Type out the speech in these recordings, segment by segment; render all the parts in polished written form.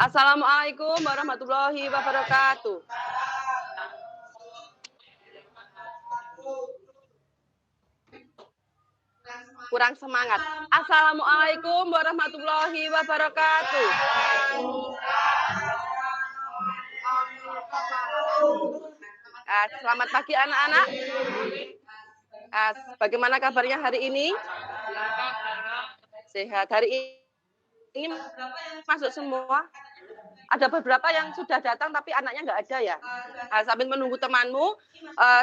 Assalamualaikum warahmatullahi wabarakatuh. Kurang semangat. Assalamualaikum warahmatullahi wabarakatuh. Selamat pagi anak-anak. Bagaimana kabarnya hari ini? Sehat. Hari ini masuk semua. Ada beberapa yang sudah datang tapi anaknya nggak ada ya. Sambil menunggu temanmu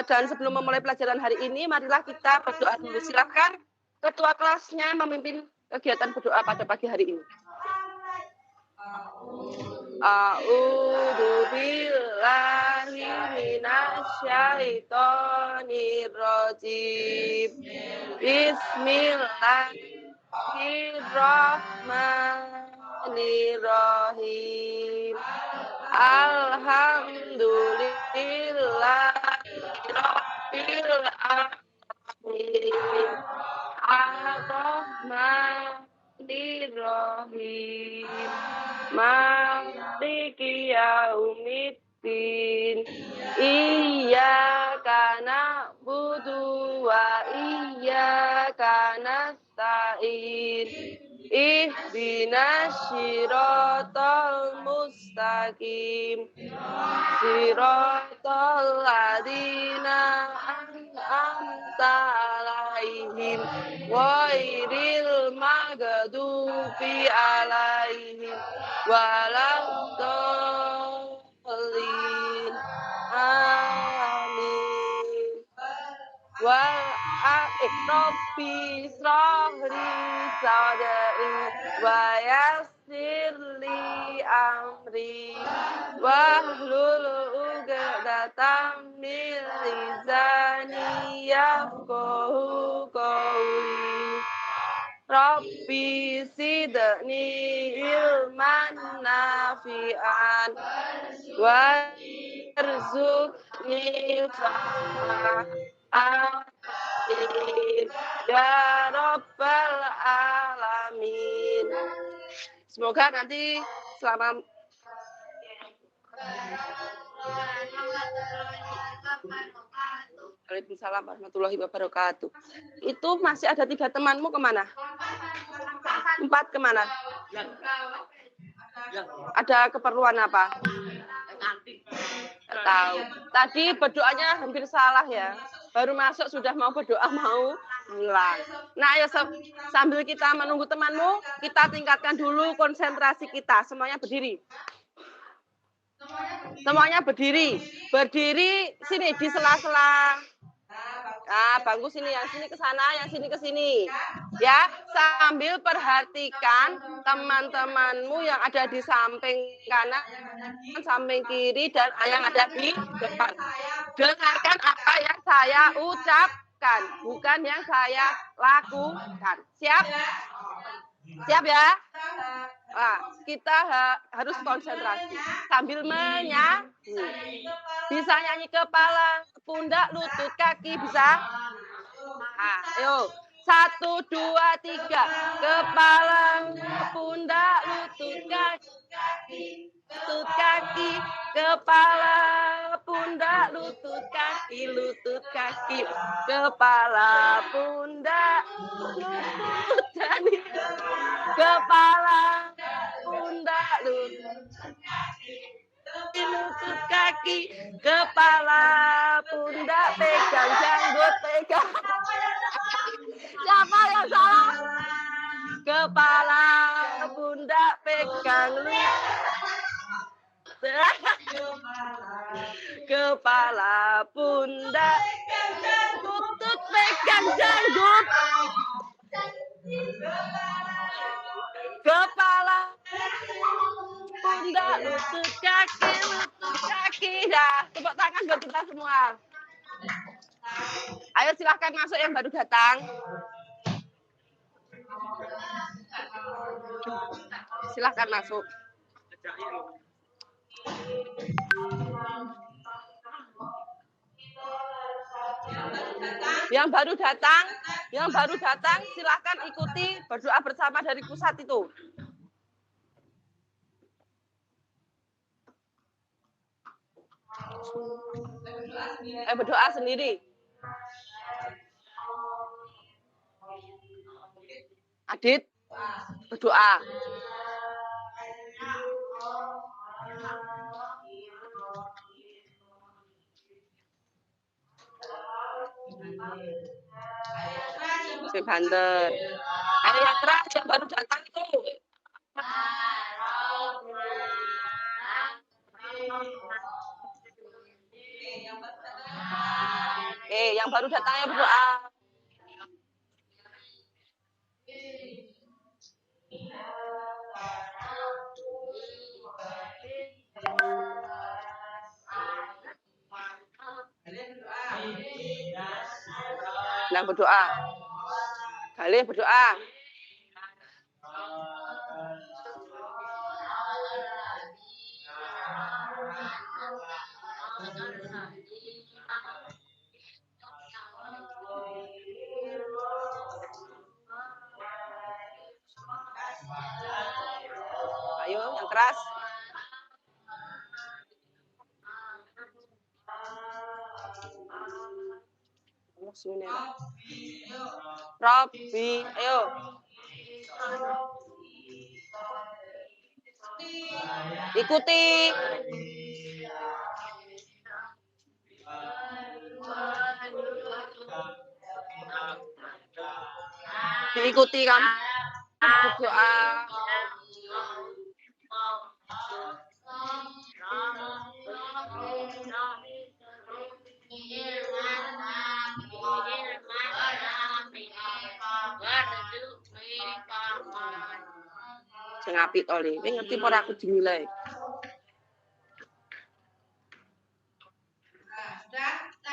dan sebelum memulai pelajaran hari ini, marilah kita berdoa dulu. Silakan ketua kelasnya memimpin kegiatan berdoa pada pagi hari ini. A'udzu billahi minasyaitonir rajim. Bismillahirrahmanirrahim. Alhamdulillahirabbil alamin. Ar-Rahmanir-Rahim. Maliki yaumiddin. Iyyaka na'budu wa iyyaka nasta'in. Ihdinas siratal mustaqim. Siratal ladzina an'amta 'alaihim ghairil maghdubi 'alaihim waladdallin. Amin. Rabbi shrahli sadri wa yassirli amri wahlul 'uqdatam min lisani yafqahu qawli. Rabbi zidni ilman nafi'an warzuqni fahma. Amin. Ya Rabbal Alamin. Semoga nanti selama Waalaikumsalam warahmatullahi wabarakatuh. Itu masih ada 3 temanmu kemana? 4 kemana? Ada keperluan apa? Tahu. Tadi berdoanya hampir salah ya. Baru masuk sudah mau berdoa mau pulang. Nah, ayo sambil kita menunggu temanmu, kita tingkatkan dulu konsentrasi kita. Semuanya berdiri. Semuanya berdiri. Berdiri sini di sela-sela. Bangku sini, yang sini ke sana, yang sini ke sini. Ya, sambil perhatikan teman-temanmu yang ada di samping kanan, samping kiri, dan yang ada di depan. Dengarkan apa yang saya ucapkan, bukan yang saya lakukan. Siap? Siap ya? Nah, kita harus konsentrasi sambil menyanyi. Bisa nyanyi kepala, pundak, lutut, kaki, bisa? Ayo. 1, 2, 3. Kepala, pundak, lutut, kaki. Lutut, kaki. Kepala, pundak, lutut, kaki. Lutut, kaki. Kepala, pundak, lutut, kaki. Kepala, pundak, lutut, kaki, kepala, pundak, pegang janggut, pegang. Siapa yang salah? Kepala, pundak, pegang kepala, pundak, lutut, pegang janggut. Kepala, pundak, lutut, kaki. Dah, tepuk tangan buat kita semua. Ayo silahkan masuk yang baru datang. Silahkan masuk. Yang baru datang, silahkan ikuti berdoa bersama dari pusat itu. Berdoa sendiri. Adit, berdoa. Si Banten. Ayo yang keras yang baru datang itu. Yang baru datang ya berdoa. Nah, berdoa. Kalian berdoa. Ayo, yang keras. Robbi, ayo. Ikuti. Diikuti kamu berdoa. Sing apik to Le. Kowe ngerti ora aku dinilai.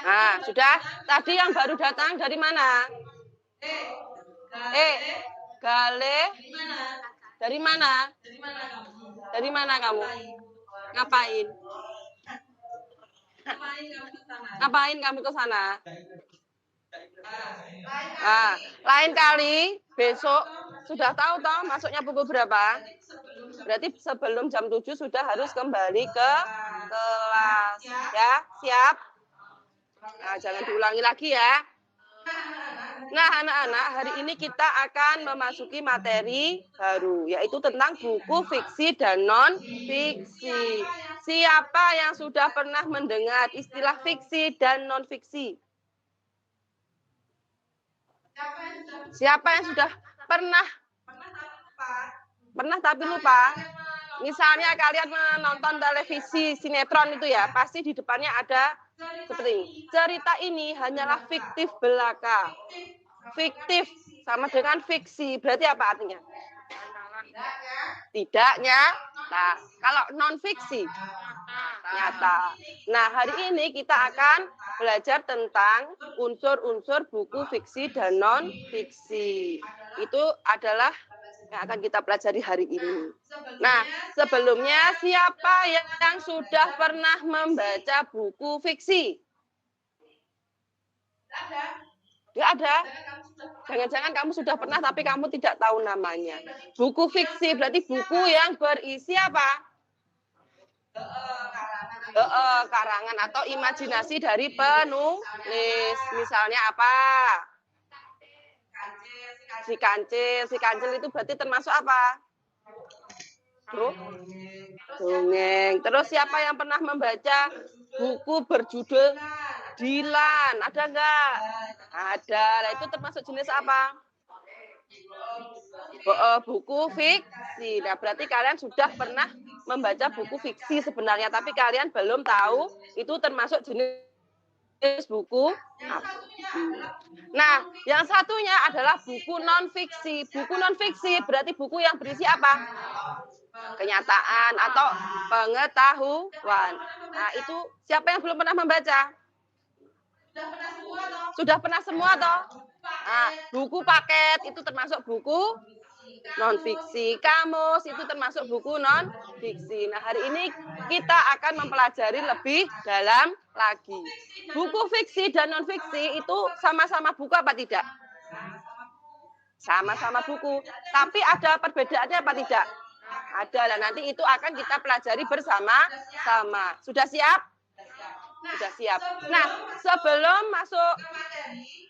Nah, sudah. Tadi yang baru datang dari mana? Gale. Dari mana? Dari mana kamu? Ngapain? Ngapain kamu ke sana? Lain kali besok sudah tahu toh masuknya pukul berapa? Berarti sebelum jam 7 sudah harus kembali ke kelas. Ya, siap? Nah, jangan diulangi lagi ya. Nah, anak-anak, hari ini kita akan memasuki materi baru, yaitu tentang buku fiksi dan non-fiksi. Siapa yang sudah pernah mendengar istilah fiksi dan non-fiksi? Siapa yang sudah pernah tapi lupa? Misalnya kalian menonton televisi sinetron itu ya, pasti di depannya ada seperti ini. Cerita ini hanyalah fiktif belaka. Fiktif sama dengan fiksi. Berarti apa artinya? Tidak nyata. Kalau non-fiksi nyata. Nah, hari ini kita akan belajar tentang unsur-unsur buku fiksi dan non-fiksi. Itu adalah yang akan kita pelajari hari ini. Nah, sebelumnya siapa yang sudah pernah membaca buku fiksi? Tidak ada. Jangan-jangan kamu sudah pernah tapi kamu tidak tahu namanya. Buku fiksi berarti buku yang berisi apa? Karangan atau imajinasi dari penulis. Misalnya apa? Si kancil. Si kancil itu berarti termasuk apa? Dongeng. Terus siapa yang pernah membaca buku berjudul Dilan? Ada enggak? Ada. Nah, itu termasuk jenis apa? Buku fiksi. Nah, berarti kalian sudah pernah membaca buku fiksi sebenarnya, tapi kalian belum tahu itu termasuk jenis buku apa. Nah, yang satunya adalah buku non-fiksi. Buku non-fiksi berarti buku yang berisi apa? Kenyataan atau pengetahuan. Nah, itu siapa yang belum pernah membaca? Sudah pernah semua toh? Nah, buku paket itu termasuk buku non-fiksi. Kamus itu termasuk buku non-fiksi. Nah, hari ini kita akan mempelajari lebih dalam lagi. Buku fiksi dan non-fiksi itu sama-sama buku apa tidak? Sama-sama buku. Tapi ada perbedaannya apa tidak? Ada. Dan nanti itu akan kita pelajari bersama-sama. Sudah siap? Sudah siap. Nah, sebelum masuk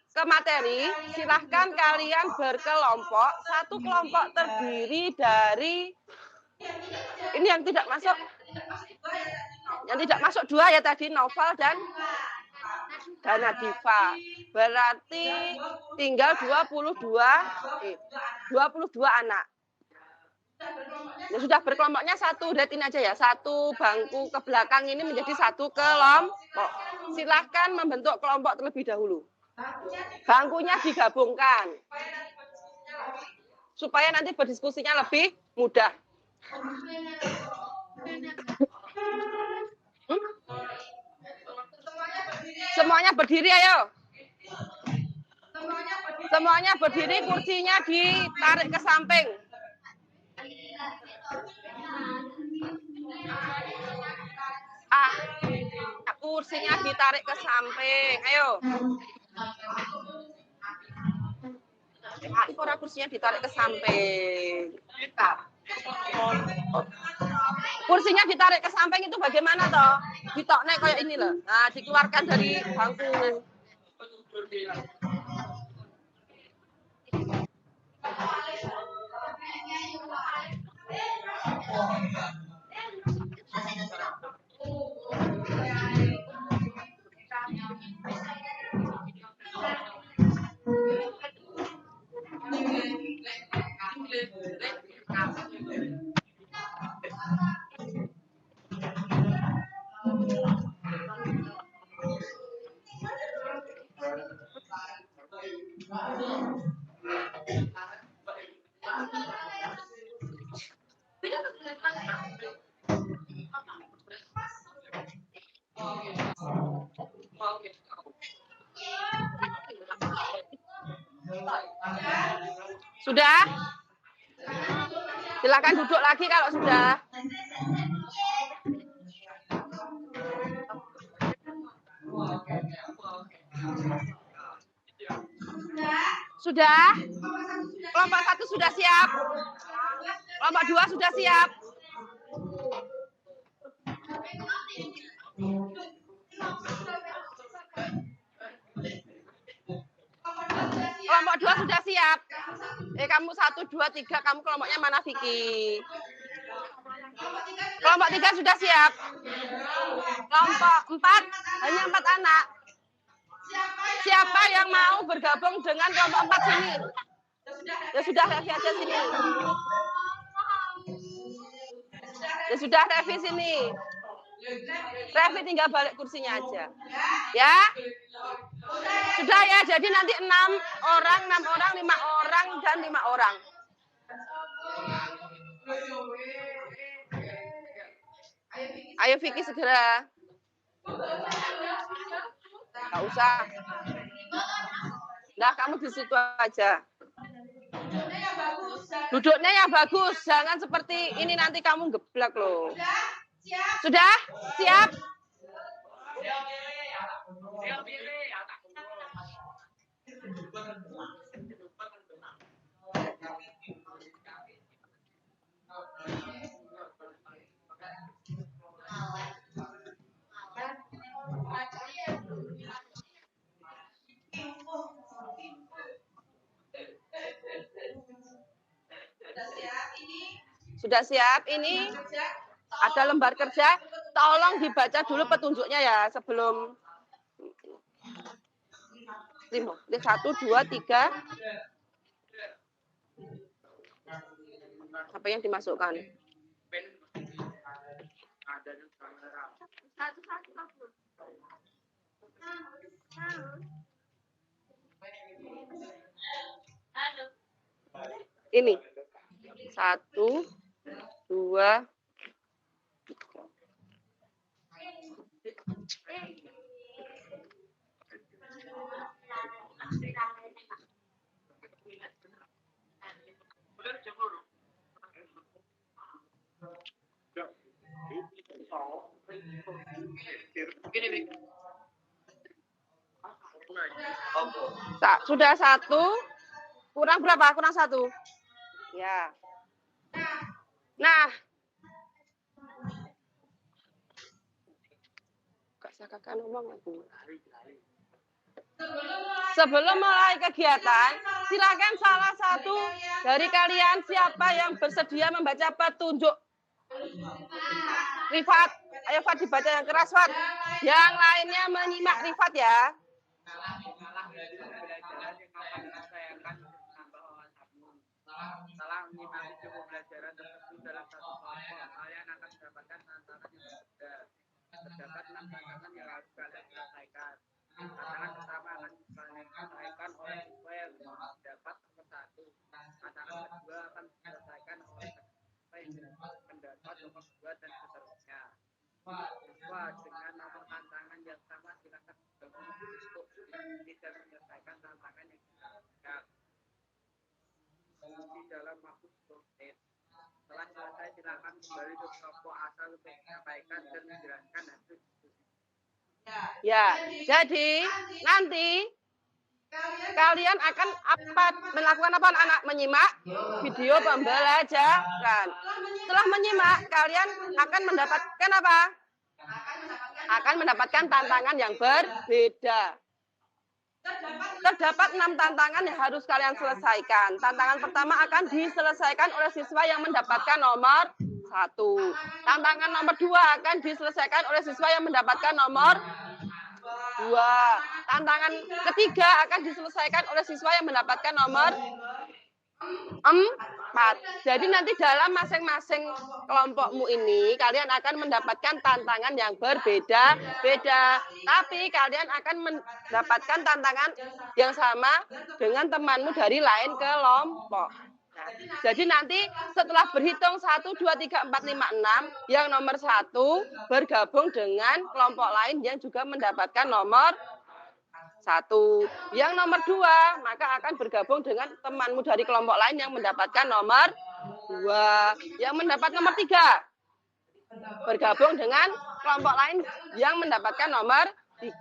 ke materi, silahkan kalian berkelompok. Satu kelompok terdiri dari ini yang tidak masuk. Yang tidak masuk 2 ya tadi, Novel dan Nadifa. Berarti tinggal 22 anak. Ya sudah berkelompoknya satu, lihatin aja ya. Satu bangku ke belakang ini menjadi satu kelompok. Silahkan membentuk kelompok terlebih dahulu. Bangkunya digabungkan. Supaya nanti berdiskusinya lebih mudah. Semuanya berdiri, ayo. Semuanya berdiri, kursinya ditarik ke samping. Kursinya ditarik ke samping, ayo. Kursinya ditarik ke samping. Kursinya ditarik ke samping itu bagaimana toh? Ditokne kayak ini loh. Nah, dikeluarkan dari bangku. Sudah? Silakan duduk lagi kalau sudah. Sudah? Kelompok 1 sudah siap? Kelompok 2 sudah siap? Kelompok 2 sudah siap? Kamu 1, 2, 3, kamu kelompoknya mana, Vicky? Kelompok 3 sudah siap? Kelompok 4, hanya 4 anak. Siapa yang mau bergabung dengan kelompok 4 sini? Ya sudah, Revi aja sini. Ya sudah, Revi sini. Revi tinggal balik kursinya aja. Ya? Sudah ya, jadi nanti 6 orang, 5 orang, dan 5 orang. Ayo Vicky segera. Nggak usah. Nah, kamu di situ aja. Duduknya yang bagus, jangan seperti ini nanti kamu geblak loh. Sudah? Siap? Sudah siap? Ini ada lembar kerja. Tolong dibaca dulu petunjuknya ya sebelum 1, 2, 3. Apa yang dimasukkan? Ini 1, 2. Sudah 1. Kurang berapa? Kurang 1. Ya. Nah. Bisa kakak ngomong lagi. Sebelum mulai kegiatan, silakan salah satu dari kalian siapa yang bersedia membaca petunjuk. Rifat, ayo Fat dibaca yang keras Fat. Yang lainnya menyimak Rifat ya. Salah mengimani pembelajaran tersebut dalam satu kelompok, kalian akan mendapatkan tantangan yang berbeda. Terdapat 6 tantangan yang harus kalian selesaikan. Tantangan pertama akan diselesaikan oleh siswa yang mendapat nomor 1. Tantangan kedua akan diselesaikan oleh siswa yang mendapat nomor 2 dan seterusnya. Siswa dengan nomor tantangan yang sama silakan bergabung untuk tidak menyelesaikan tantangan yang dilakukan di dalam waktu 10 menit. Setelah selesai, silakan kembali ke kelompok asal untuk menyampaikan dan menjelaskan hasil diskusi. Ya, jadi nanti kalian akan melakukan apa anak menyimak video pembelajaran. Setelah menyimak, kalian akan mendapatkan apa? Akan mendapatkan tantangan yang berbeda. Terdapat 6 tantangan yang harus kalian selesaikan. Tantangan pertama akan diselesaikan oleh siswa yang mendapatkan nomor 1. Tantangan nomor 2 akan diselesaikan oleh siswa yang mendapatkan nomor 2. Tantangan ketiga akan diselesaikan oleh siswa yang mendapatkan nomor 4. Jadi nanti dalam masing-masing kelompokmu ini kalian akan mendapatkan tantangan yang berbeda-beda. Tapi kalian akan mendapatkan tantangan yang sama dengan temanmu dari lain kelompok. Nah, jadi nanti setelah berhitung 1, 2, 3, 4, 5, 6, yang nomor 1 bergabung dengan kelompok lain yang juga mendapatkan nomor 1. Yang nomor 2 maka akan bergabung dengan temanmu dari kelompok lain yang mendapatkan nomor 2. Yang mendapat nomor 3 bergabung dengan kelompok lain yang mendapatkan nomor 3.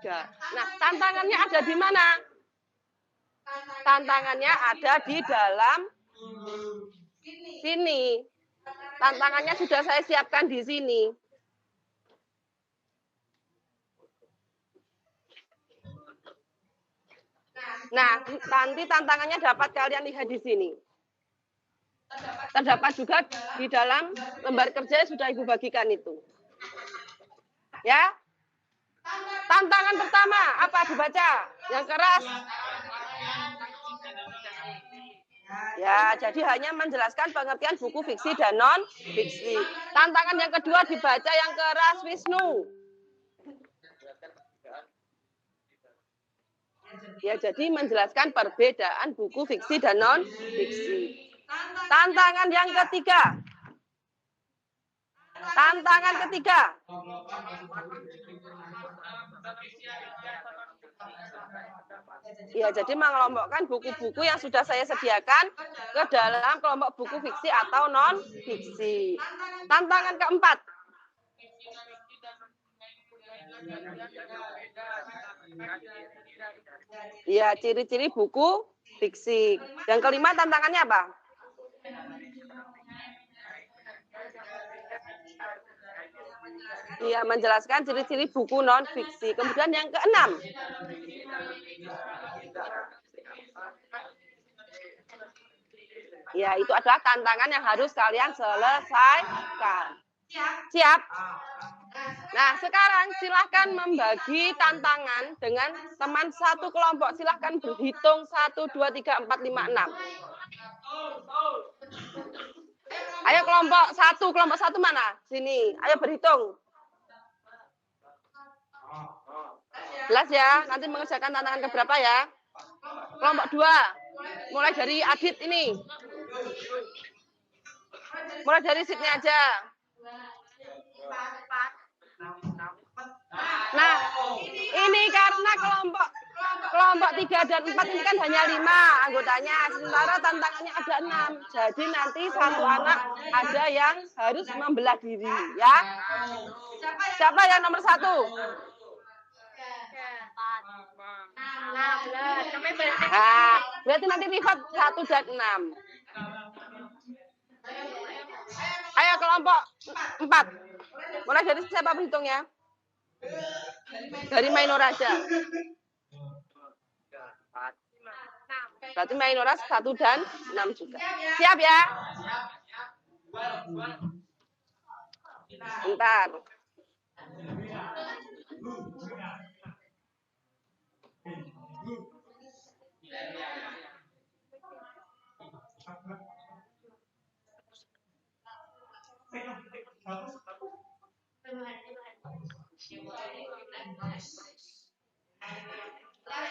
Nah, tantangannya ada di mana? Tantangannya ada di dalam sini. Tantangannya sudah saya siapkan di sini. Nah, nanti tantangannya dapat kalian lihat di sini. Terdapat juga di dalam lembar kerja yang sudah Ibu bagikan itu. Ya. Tantangan pertama, apa dibaca? Yang keras. Ya, jadi hanya menjelaskan pengertian buku fiksi dan non-fiksi. Tantangan yang kedua dibaca yang keras, Wisnu. Ya, jadi menjelaskan perbedaan buku fiksi dan non-fiksi. Tantangan yang ketiga. Tantangan ketiga. Ya, jadi mengelompokkan buku-buku yang sudah saya sediakan ke dalam kelompok buku fiksi atau non-fiksi. Tantangan keempat. Ya, ciri-ciri buku fiksi. Yang kelima tantangannya apa? Iya, menjelaskan ciri-ciri buku non-fiksi. Kemudian yang keenam. Ya, itu adalah tantangan yang harus kalian selesaikan. Siap? Nah, sekarang silahkan membagi tantangan dengan teman satu kelompok. Silahkan berhitung 1, 2, 3, 4, 5, 6. Ayo kelompok satu mana? Sini, ayo berhitung. 11 ya, nanti mengerjakan tantangan keberapa ya? Kelompok 2, mulai dari Adit ini. Mulai dari Sidney aja. Nah, ini karena kelompok 3 dan 4 ini kan hanya 5 anggotanya. Sementara tantangannya ada 6. Jadi nanti satu anak ada yang harus membelah diri. Ya. Siapa yang nomor 1? Nah, berarti nanti Rifat 1 dan 6. Ayo kelompok 4. Mulai dari siapa berhitung ya? Dari minor aja. Berarti minor 1 dan 6 juga. Siap ya? Bentar.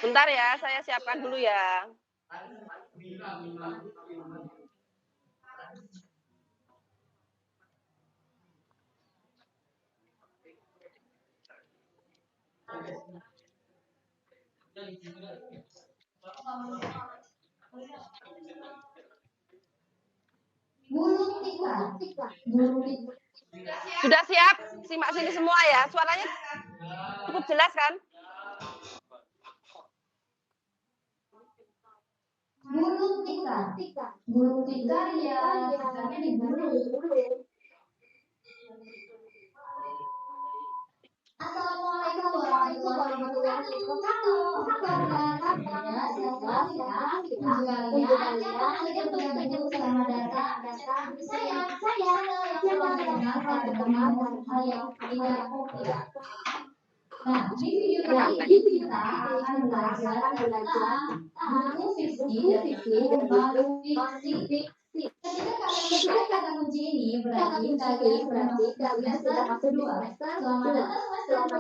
Bentar ya, saya siapkan dulu ya. Sudah siap? Simak sini semua ya. Suaranya cukup jelas kan? Burung tika. Burung tika ya akarnya di burung. Assalamualaikum warahmatullahi wabarakatuh. Halo kabar ya, sehat ya. Untuk kalian yang bergabung selamat datang. Saya yang mengenal pada teman hal yang tidak. Nah, di video kali ini kita akan belajar tentang buku fiksi dari buku fiksi. Ketika kata kunci ini berarti kalian sudah masuk di semester 2. Selamat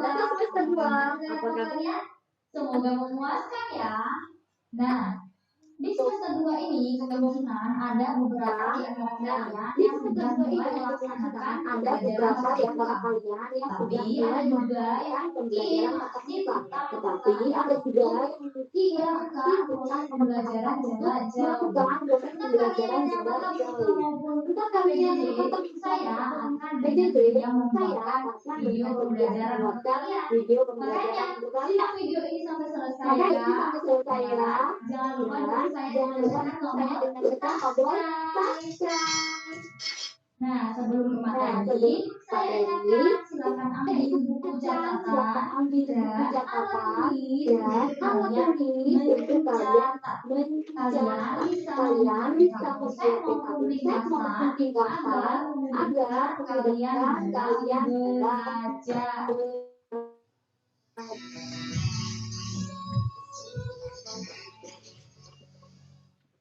datang semester 2. Apakah kalian? Semoga memuaskan ya. Nah, di semester 2 ini kemungkinan ada beberapa di antara kalian yang sudah mulai melaksanakan pembelajaran yang tapi ada juga yang masih tetap ada juga yang tidak proses pembelajaran jarak jauh. Untuk kalian yang tetap maupun untuk kalian saya akan yang membuatkan video pembelajaran untuk kalian. Makanya simak video ini sampai selesai ya. Jangan lupa saya dengan Nah, sebelum ke materi, saya ingatkan silakan ambil buku catatan dan alat tulis mencatat. Kalian bisa mencatat maupun agar kalian belajar.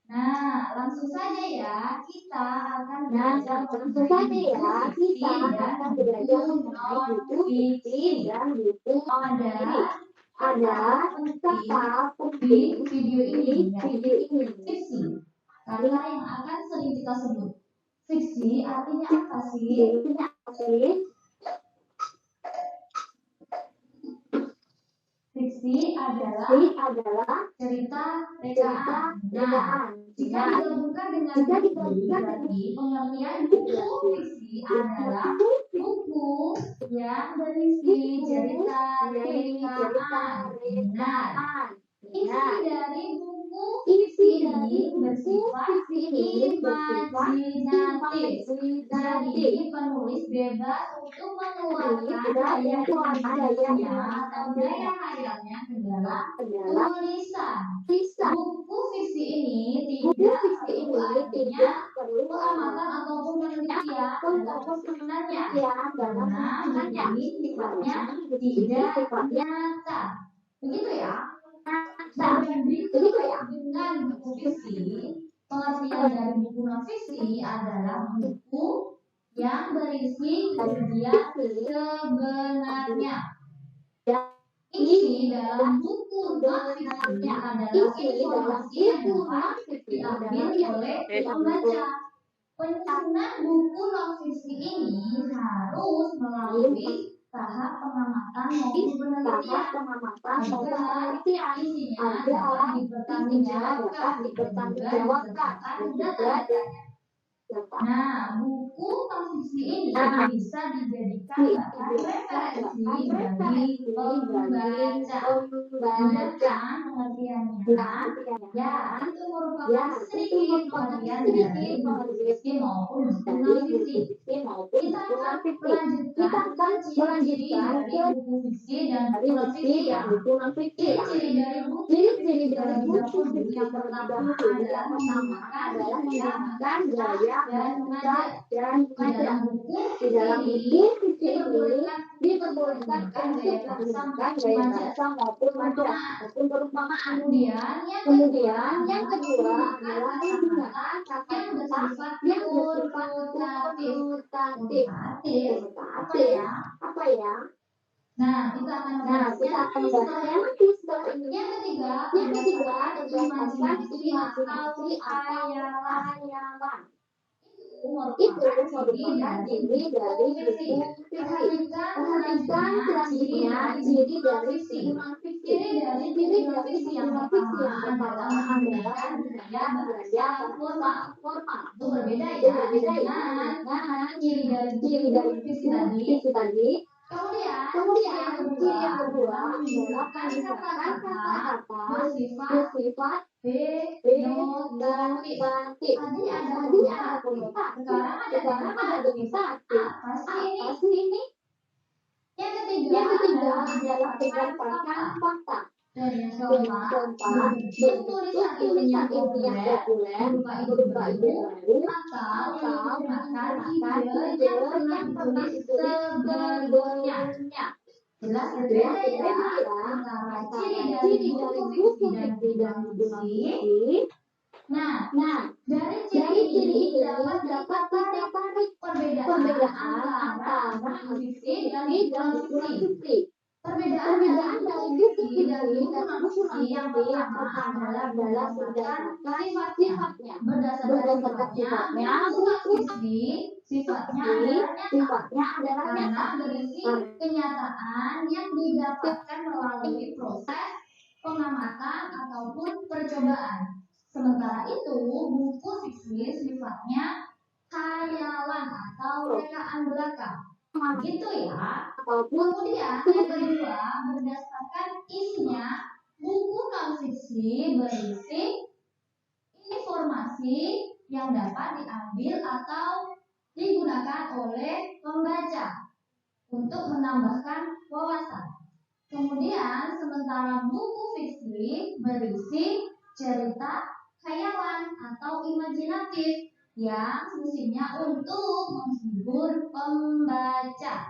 Nah, langsung saja ya, kita akan belajar mengenai fiksi dan buku ada penting di video ini fiksi. Kalian yang akan sering kita sebut. Fiksi artinya apa sih? Fiksi adalah cerita rekaan. Nah, jika digabungkan dengan berarti pengertian buku fiksi adalah buku yang berisi cerita rekaan. Benar. Isi dari buku fiksi ini bersifat imajinatif. Jadi penulis bebas untuk mengeluarkan daya imajinasinya atau daya hayalnya ke dalam tulisan. Buku fiksi ini tidak artinya pengamatan ataupun penelitian dalam sebenarnya karena menjadi sifatnya tidak nyata. Begitu ya. Nah, dengan buku fiksi, pengertian dari buku non fiksi adalah buku yang berisi kejadian sebenarnya. Isi dalam buku non fiksi adalah informasi yang dapat diambil oleh pembaca. Penyusunan buku non fiksi ini harus melalui tahap pengamatan maupun penelitian agar isinya dapat dipertanggungjawabkan dan juga disertakan datanya. Nah, buku non-fiksi ini bisa dijadikan bahan referensi bagi pembaca. Mudah kan pengertiannya? Ya, itu merupakan sedikit pengertian dari buku fiksi maupun buku non-fiksi. Kita akan melanjutkan ke ciri-ciri dari buku fiksi dan buku non-fiksi ya. Ciri-ciri dari buku fiksi terlebih dahulu yang pertama adalah menggunakan gaya dan mengajar. Di dalam buku fiksi diperbolehkan gaya bahasa maupun perumpamaan. Kemudian yang kedua adalah menggunakan kata-kata yang bersifat konnotatif. Apa ya? Nah, kita akan membahasnya setelah ini. Yang ketiga berdasarkan imajinasi atau khayalan. Itu merupakan ciri dari buku fiksi. Perhatikan ciri-cirinya ciri dari fiksi. Ciri dari fiksi yang pertama adalah menggunakan gaya bahasa formal. Itu berbeda ya dengan ciri dari fiksi tadi. Kemudian ciri yang kedua adalah kata-kata bersifat denotatif. Tadi ada konotasi, sekarang ada denotatif. Apa sih ini? Yang ketiga adalah berdasarkan fakta. Dan yang keempat, tulisan ilmiah populer berupa ide baru atau menggunakan ide yang pernah ditulis sebelumnya. Jelas berbeda ya antara ciri dari buku fiksi dan buku non-fiksi. Nah, dari ciri ini dapat kita tarik perbedaan antara buku fiksi dan buku non-fiksi. Perbedaan dari buku fiksi dan buku non-fiksi yang pertama adalah berdasarkan sifat-sifatnya. Berdasarkan sifatnya, buku fiksi sifatnya adalah karena berisi kenyataan yang didapatkan melalui proses pengamatan ataupun percobaan. Sementara itu, buku fiksi sifatnya khayalan atau rekaan belaka. Gitu ya. Kemudian yang kedua, berdasarkan isinya, buku non-fiksi berisi informasi yang dapat diambil atau digunakan oleh pembaca untuk menambahkan wawasan. Kemudian, sementara buku fiksi berisi cerita khayalan atau imajinatif yang fungsinya untuk menghibur pembaca.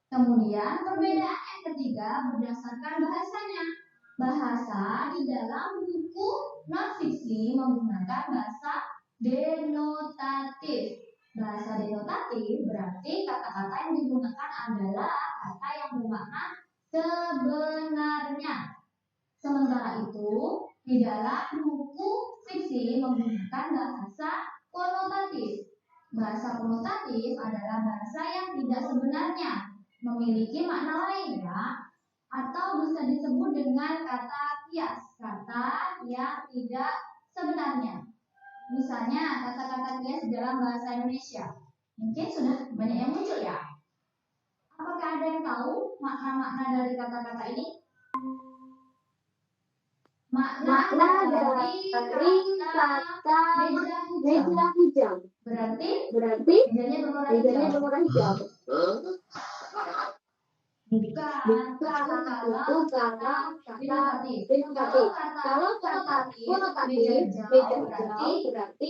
Kemudian perbedaan yang ketiga berdasarkan bahasanya. Bahasa di dalam buku non-fiksi menggunakan bahasa denotatif. Bahasa denotatif berarti kata-kata yang digunakan adalah kata yang bermakna sebenarnya. Sementara itu, di dalam buku fiksi menggunakan bahasa konotatif. Bahasa konotatif adalah bahasa yang tidak sebenarnya, memiliki makna lain ya, atau bisa disebut dengan kata kias, kata yang tidak sebenarnya. Misalnya kata-kata kias dalam bahasa Indonesia. Mungkin sudah banyak yang muncul ya. Apakah ada yang tahu makna-makna dari kata-kata ini? Makna dari kata meja hijau. Berarti mejanya berwarna hijau. Bukan. Itu kata denotatif. Kalau kata konotatif, meja hijau berarti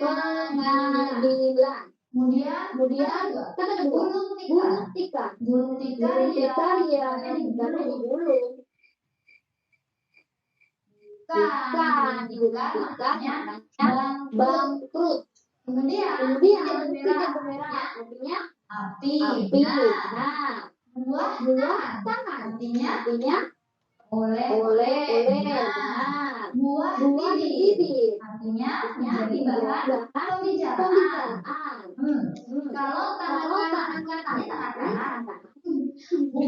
pengadilan. Kemudian kata kedua, gulung tikar. Gulung tikar yang bukan digulung. Bukan maknanya bangkrut. Kemudian titik bemerah artinya api. Nah, buah tangan artinya oleh. Nah, buah bibir artinya menjadi bahan pembicaraan. Kalau tangan bukan.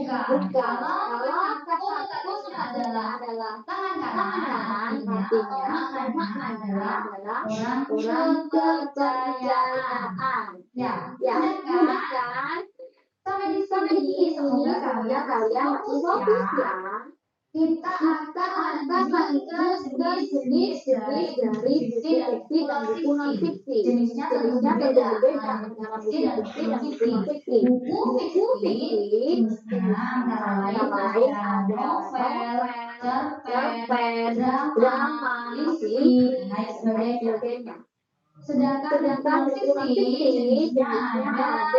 Kalau kata konotatif adalah tangan kanan, artinya adalah orang kepercayaan. Ya, mudah kan? Sampai di sini semoga kalian masih fokus ya. Kita akan menuju ke jenis-jenis dari fiksi dan buku non-fiksi. Jenisnya berbeda antara fiksi dan non-fiksi. Buku fiksi antara lain ada novel, cerpen, drama, puisi, dan sebagainya. Sedangkan buku non-fiksi ada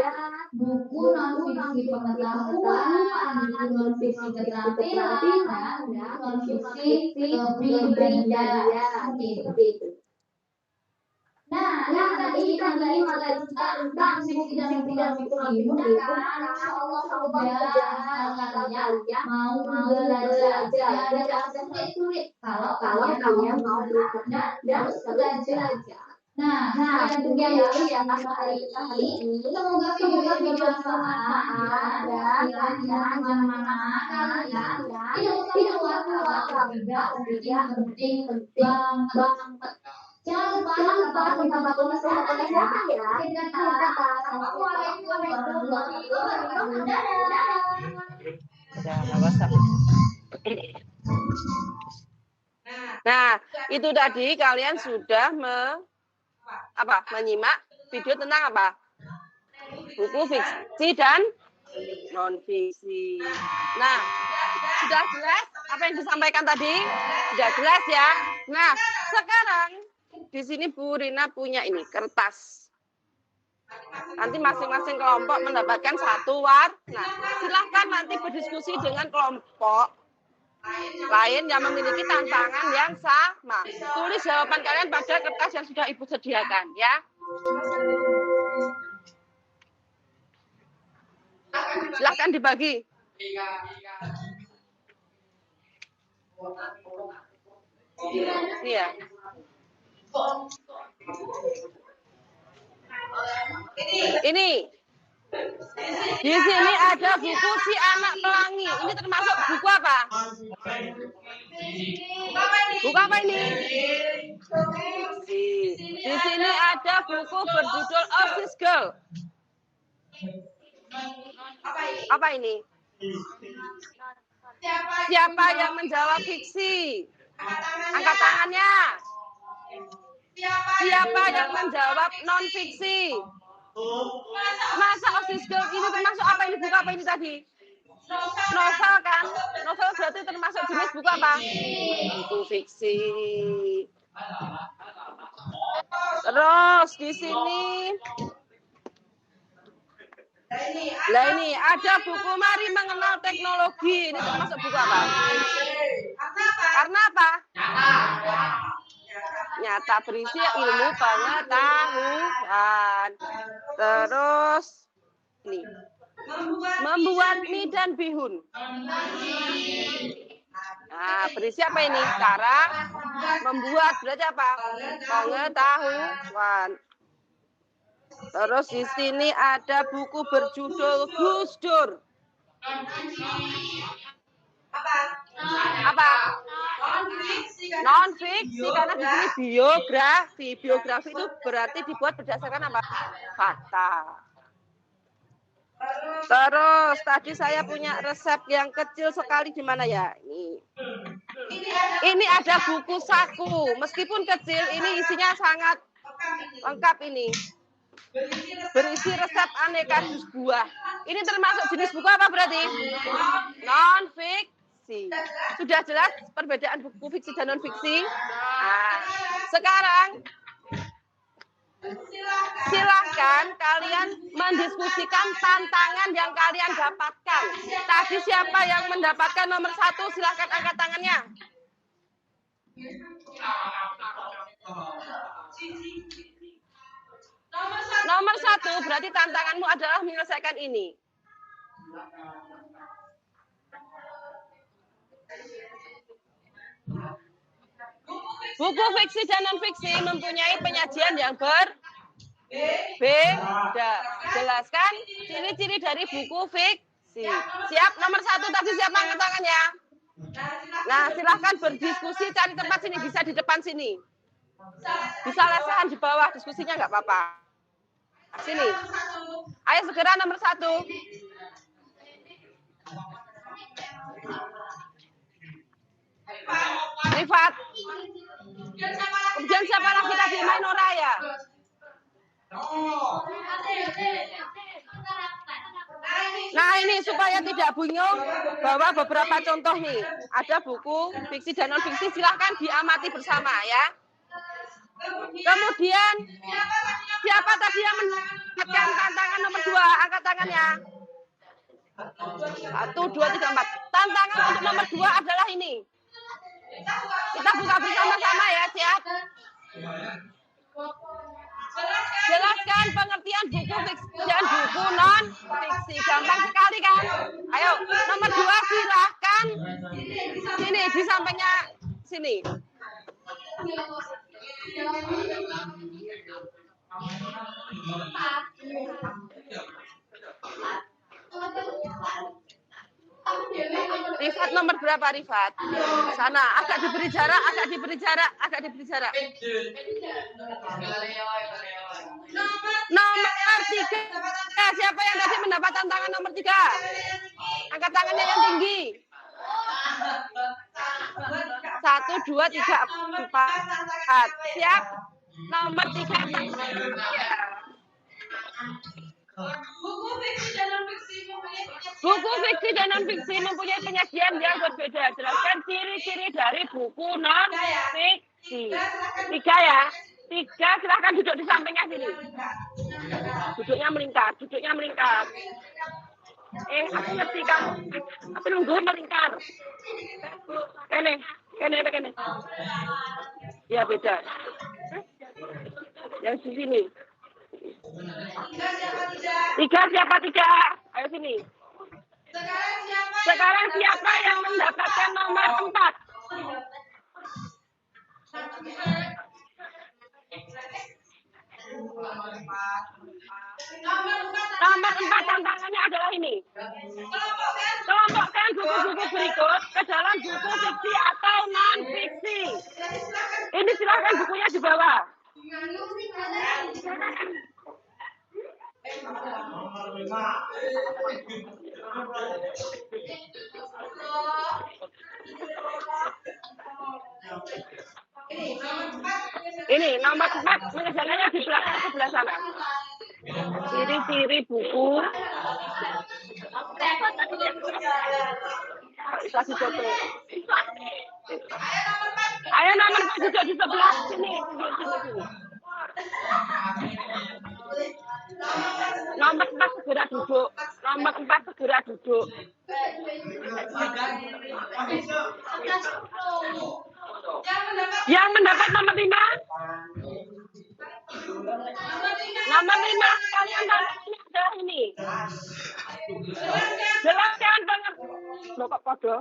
buku non-fiksi pengetahuan, buku non-fiksi keterampilan, dan non-fiksi kepribadian seperti itu. Nah, ini materi tentang fiksi dan non-fiksi. Mudah-mudahan insya Allah kalian mau belajar. Tidak sulit kalau kalian mau belajar dan belajar. Nah, sekian dulu ya hari ini. Semoga video ini bermanfaat dan kalian jangan kalian tidak lupa kalau tidak penting banget. Jangan lupa tetap protokol kesehatan ya. Kita assalamualaikum warahmatullahi wabarakatuh. Nah, itu tadi kalian sudah menyimak video tentang apa? Buku fiksi dan non-fiksi. Nah, sudah jelas apa yang disampaikan tadi? Sudah jelas ya? Nah, sekarang di sini Bu Rina punya ini kertas. Nanti masing-masing kelompok mendapatkan satu warna. Silahkan nanti berdiskusi dengan kelompok lain yang memiliki tantangan yang sama. Tulis jawaban kalian pada kertas yang sudah Ibu sediakan ya. Silahkan dibagi. Iya. Ini. Di sini ada buku Si Anak Pelangi. Ini termasuk buku apa? Buku apa ini? Di sini ada buku berjudul Osis Girl. Apa ini? Siapa yang menjawab fiksi? Angkat tangannya. Siapa yang menjawab non fiksi? Masa Osis Girl ini termasuk apa ini? Buku apa ini tadi? Novel kan? Novel berarti termasuk jenis buku apa? Buku fiksi. Terus di sini. Lah ini ada buku Mari Mengenal Teknologi. Ini termasuk buku apa? Karena apa? Nyata berisi ilmu pengetahuan. Terus ini membuat mie dan bihun. Nah, berisi apa ini? Cara membuat berarti apa? Pengetahuan. Terus di sini ada buku berjudul Gus Dur. Apa? Non-fiksi karena di sini biografi. Biografi itu berarti dibuat berdasarkan apa? Fakta. Terus tadi saya punya resep yang kecil sekali di mana ya? Ini ada buku saku. Meskipun kecil, ini isinya sangat lengkap ini. Berisi resep aneka jus buah. Ini termasuk jenis buku apa berarti? Non-fiksi. Sudah jelas perbedaan buku fiksi dan non-fiksi? Nah, sekarang silahkan kalian mendiskusikan tantangan yang kalian dapatkan. Tadi siapa yang mendapatkan nomor 1? Silahkan angkat tangannya. Nomor 1 berarti tantanganmu adalah menyelesaikan ini. Buku fiksi dan non-fiksi mempunyai penyajian yang berbeda. Jelaskan ciri-ciri dari buku fiksi. Siap? Nomor 1 tadi siapa angkat tangannya? Nah, silahkan berdiskusi, cari tempat sini, bisa di depan sini. Bisa lesehan di bawah, diskusinya nggak apa-apa. Sini. Ayo segera nomor 1. Rifat. Kemudian siapa lagi tadi? Mainora ya? Nah ini supaya tidak bingung, bawa beberapa contoh nih. Ada buku fiksi dan non-fiksi, silahkan diamati bersama ya. Kemudian siapa tadi yang mendapatkan tantangan nomor 2? Angkat tangannya. 1, 2, 3, 4. Tantangan untuk nomor 2 adalah ini. Kita buka bersama-sama ya, siap? Jelaskan pengertian buku fiksi dan buku non-fiksi. Gampang sekali kan? Ayo, nomor 2 silahkan. Sini, di sampingnya sini. Rifat nomor berapa, Rifat? Sana, agak diberi jarak, agak diberi jarak, agak diberi jarak. Nomor 3. Siapa yang tadi mendapat tantangan nomor 3? Angkat tangannya yang tinggi. 1, 2, 3, 4. Siap? Nomor 3. Buku fiksi dan non-fiksi mempunyai penyajian yang berbeda. Jelaskan ciri-ciri dari buku non-fiksi. 3 ya. 3, silahkan duduk di sampingnya sini. Duduknya melingkar, duduknya melingkar. Aku ngerti kamu. Tapi nunggu melingkar. Kene. Ya beda. Yang di sini. 3 siapa 3? Ayo sini. Sekarang siapa yang mendapatkan nomor 4? Nomor 4 tantangannya adalah ini. Kelompokkan buku-buku berikut ke dalam buku fiksi atau non-fiksi. Ini silahkan bukunya di bawah. Ini nomor 4 mengerjakannya di belakang sebelah sana. Ciri-ciri buku. Kasih foto. Ayo nomor 4 duduk di sebelah sini. Nomor 4 segera duduk. Nomor 4 segera duduk. Yang mendapat nomor 5? Nomor 5 kalian tantangannya adalah ini. Jelaskan pengertian. Loh kok kode?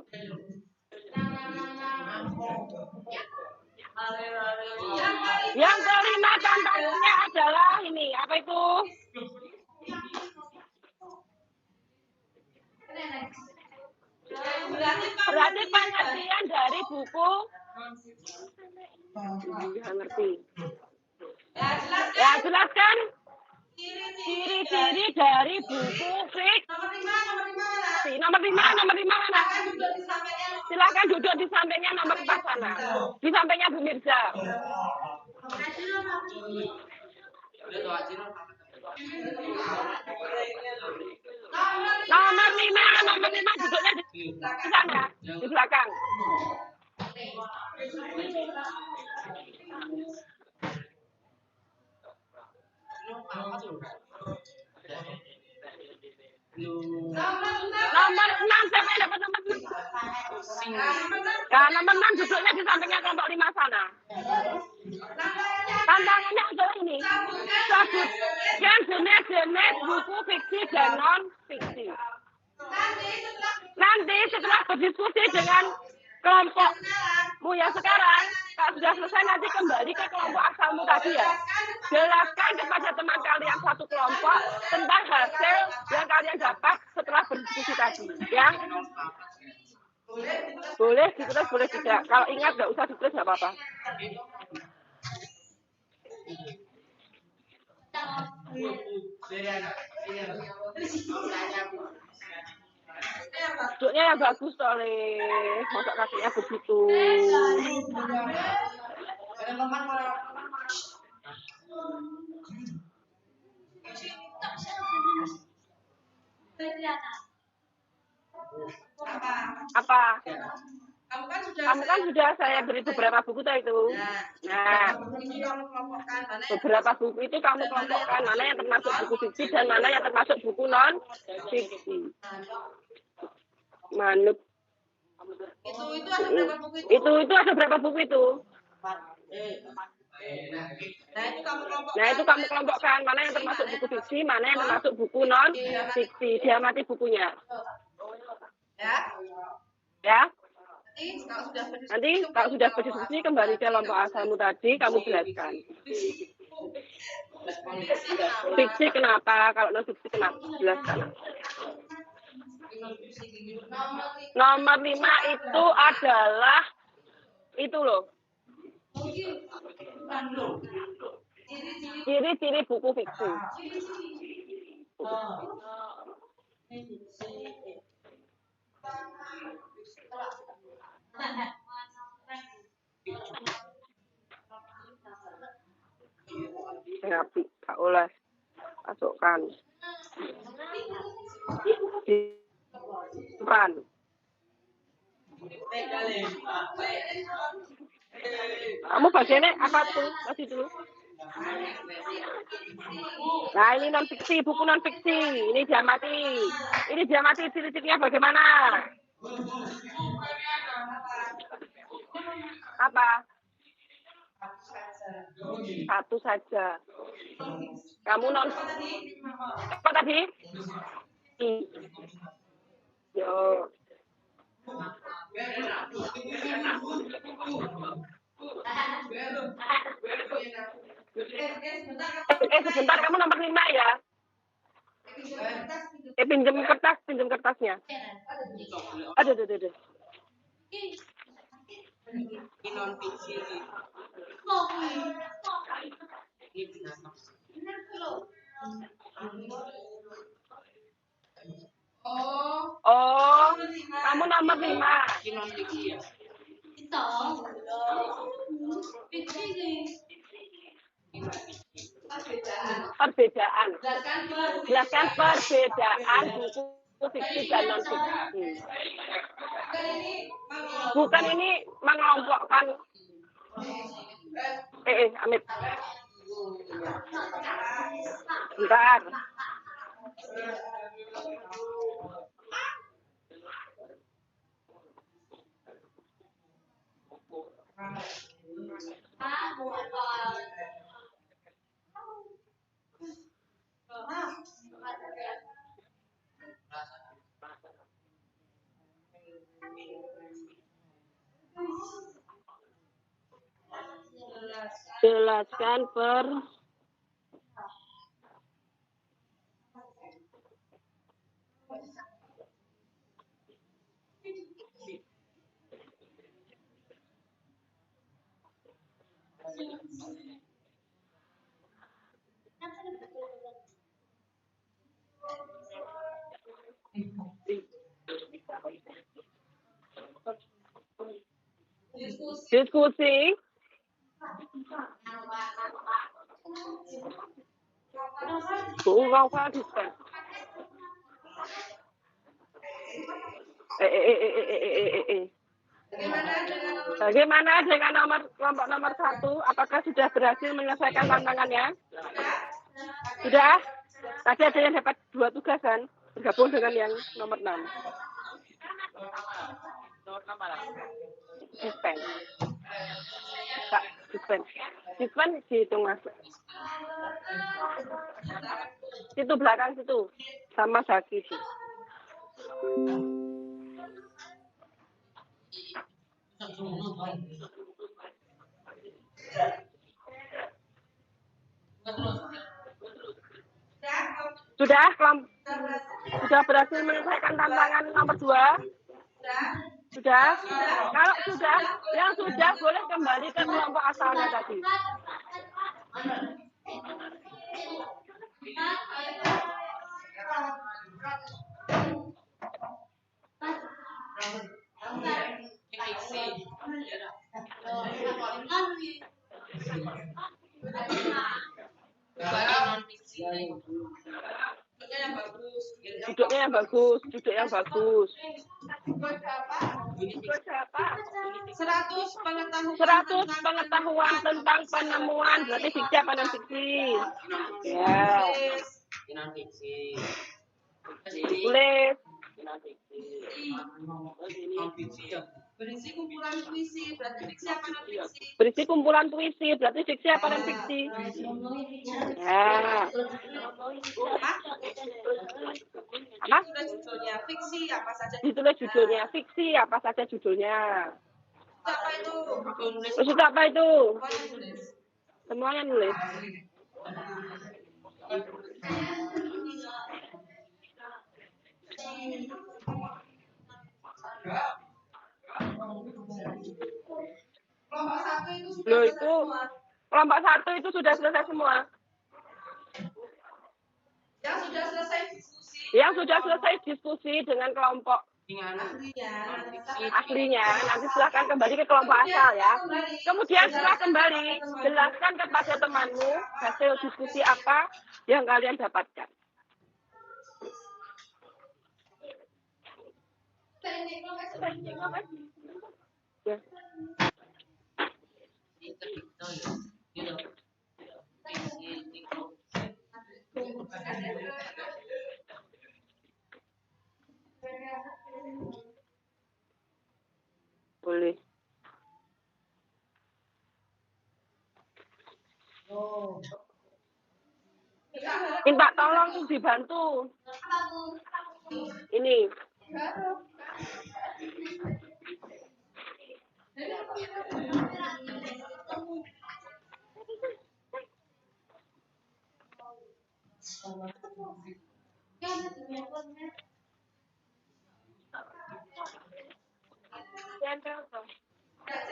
Yang kelima tantangannya adalah ini. Apa itu? Berarti pengertian dari buku. Nggak ngerti. Ya, jelaskan ciri-ciri dari buku fiksi. Nomor 5 mana? Silakan duduk di sampingnya nomor 4 sana. Di sampingnya Bu Mirza. Nomor 5 duduknya di sana, di belakang. Nomor 6 siapa yang dapat nomor 6? Nah, nomor 6 duduknya di sampingnya kelompok 5 sana. Tantangannya adalah ini. Sebutkan jenis-jenis buku fiksi dan non-fiksi. Nanti setelah berdiskusi dengan kelompokmu yang sekarang, kalau sudah selesai nanti kembali ke kelompok asalmu tadi ya. Jelaskan kepada teman kalian satu kelompok tentang hasil yang kalian dapat setelah berdiskusi tadi, ya. Boleh ditulis, boleh tidak. Kalau ingat nggak usah ditulis, nggak apa-apa. Duduknya yang bagus soalnya, masa kakinya begitu. Apa? Kamu kan sudah saya beri beberapa buku tadi itu. Nah, beberapa buku itu kamu kelompokkan mana yang termasuk buku fiksi dan mana yang termasuk buku non fiksi. Manuk. Itu ada berapa buku itu? Nah, itu kamu kelompokkan mana yang termasuk buku fiksi, mana yang termasuk buku non fiksi. Diamati bukunya. Ya. Nanti kalau sudah berdiskusi kembali ke kelompok asalmu tadi, kamu jelaskan. Fiksi kenapa? Kalau non fiksi kenapa? Jelaskan. Nomor 5 itu adalah itu loh. Ciri-ciri buku fiksi. Rapi, Kak Oles. Masukkan. Simpan. Kamu bagiannya apa tuh? Kasih dulu. Nah, ini non fiksi, buku non fiksi. Ini diamati ciri-cirinya bagaimana? Apa? Satu saja. Kamu non apa tadi? Yo. Sebentar, kamu nomor 5 ya? Pinjam kertasnya. Aduh. Oh, kamu nomor 5. Perbedaan. Jelaskan perbedaan buku fiksi dan non fiksi. Bukan ini mengelompokkan. Amit. Bentar. Jelaskan diskusi. Dispen. Bagaimana dengan kelompok nomor 1? Apakah sudah berhasil menyelesaikan tantangannya? Sudah? Tadi ada yang dapat 2 tugas kan? Bergabung dengan yang nomor 6. Dispen. Kak, dispen dihitung masuk. Situ belakang situ. Sama Zaki sih. Sudah berhasil menyelesaikan tantangan nomor 2? Sudah? Kalau sudah, yang sudah boleh kembali ke kelompok asalnya tadi. Duduknya yang bagus, duduk yang bagus. 100 pengetahuan tentang penemuan, berarti fiksi apa non fiksi? Ya. Tulis. Berisi kumpulan puisi, berarti fiksi apa non fiksi? Berisi kumpulan puisi, berarti fiksi apa non fiksi? Ya. Apa? Ditulis judulnya fiksi apa saja? Ditulis judulnya fiksi apa saja judulnya? Apa itu? Maksud apa itu? Semuanya Semuanya nulis. nulis. Kelompok satu itu sudah Loh, selesai itu semua. kelompok 1 itu sudah selesai semua. Yang sudah selesai diskusi. Yang sudah selesai diskusi dengan kelompok aslinya, nanti silahkan kembali ke kelompok asal ya. Kemudian setelah kembali, jelaskan kepada temanmu hasil diskusi apa yang kalian dapatkan. Ya. Boleh. Minta tolong dibantu. Ini.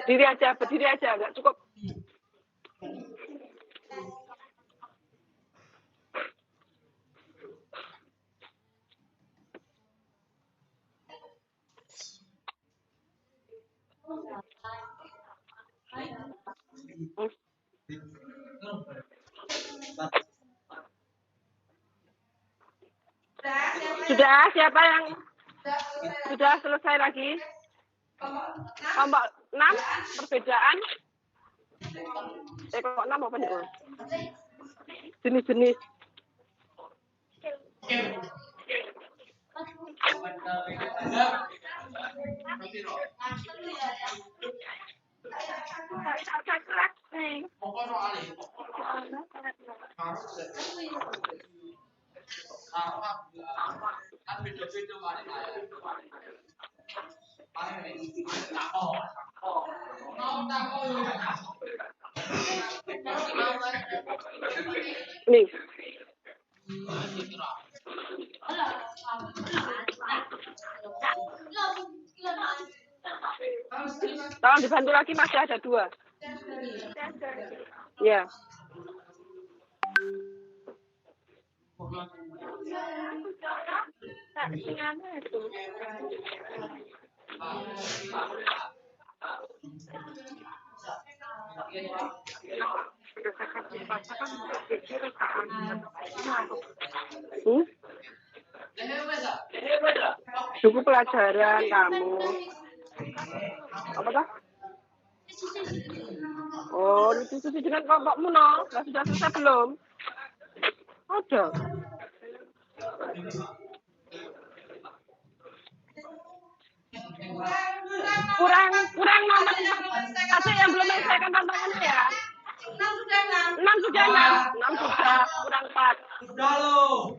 Berdiri aja, nggak cukup. Sudah, siapa yang sudah selesai lagi? Kelompok 6, perbedaan. Kelompok 6 apa nih? Jenis-jenis. Nih. Tolong dibantu lagi, masih ada 2. Ya. Buku pelajaran kamu. Apa toh? Oh, diskusi dengan kelompokmu, no? Sudah selesai belum? Ada. Kurang nomor satu yang belum menyelesaikan tantangannya ya. 6 sudah, kurang 4. Sudah lo.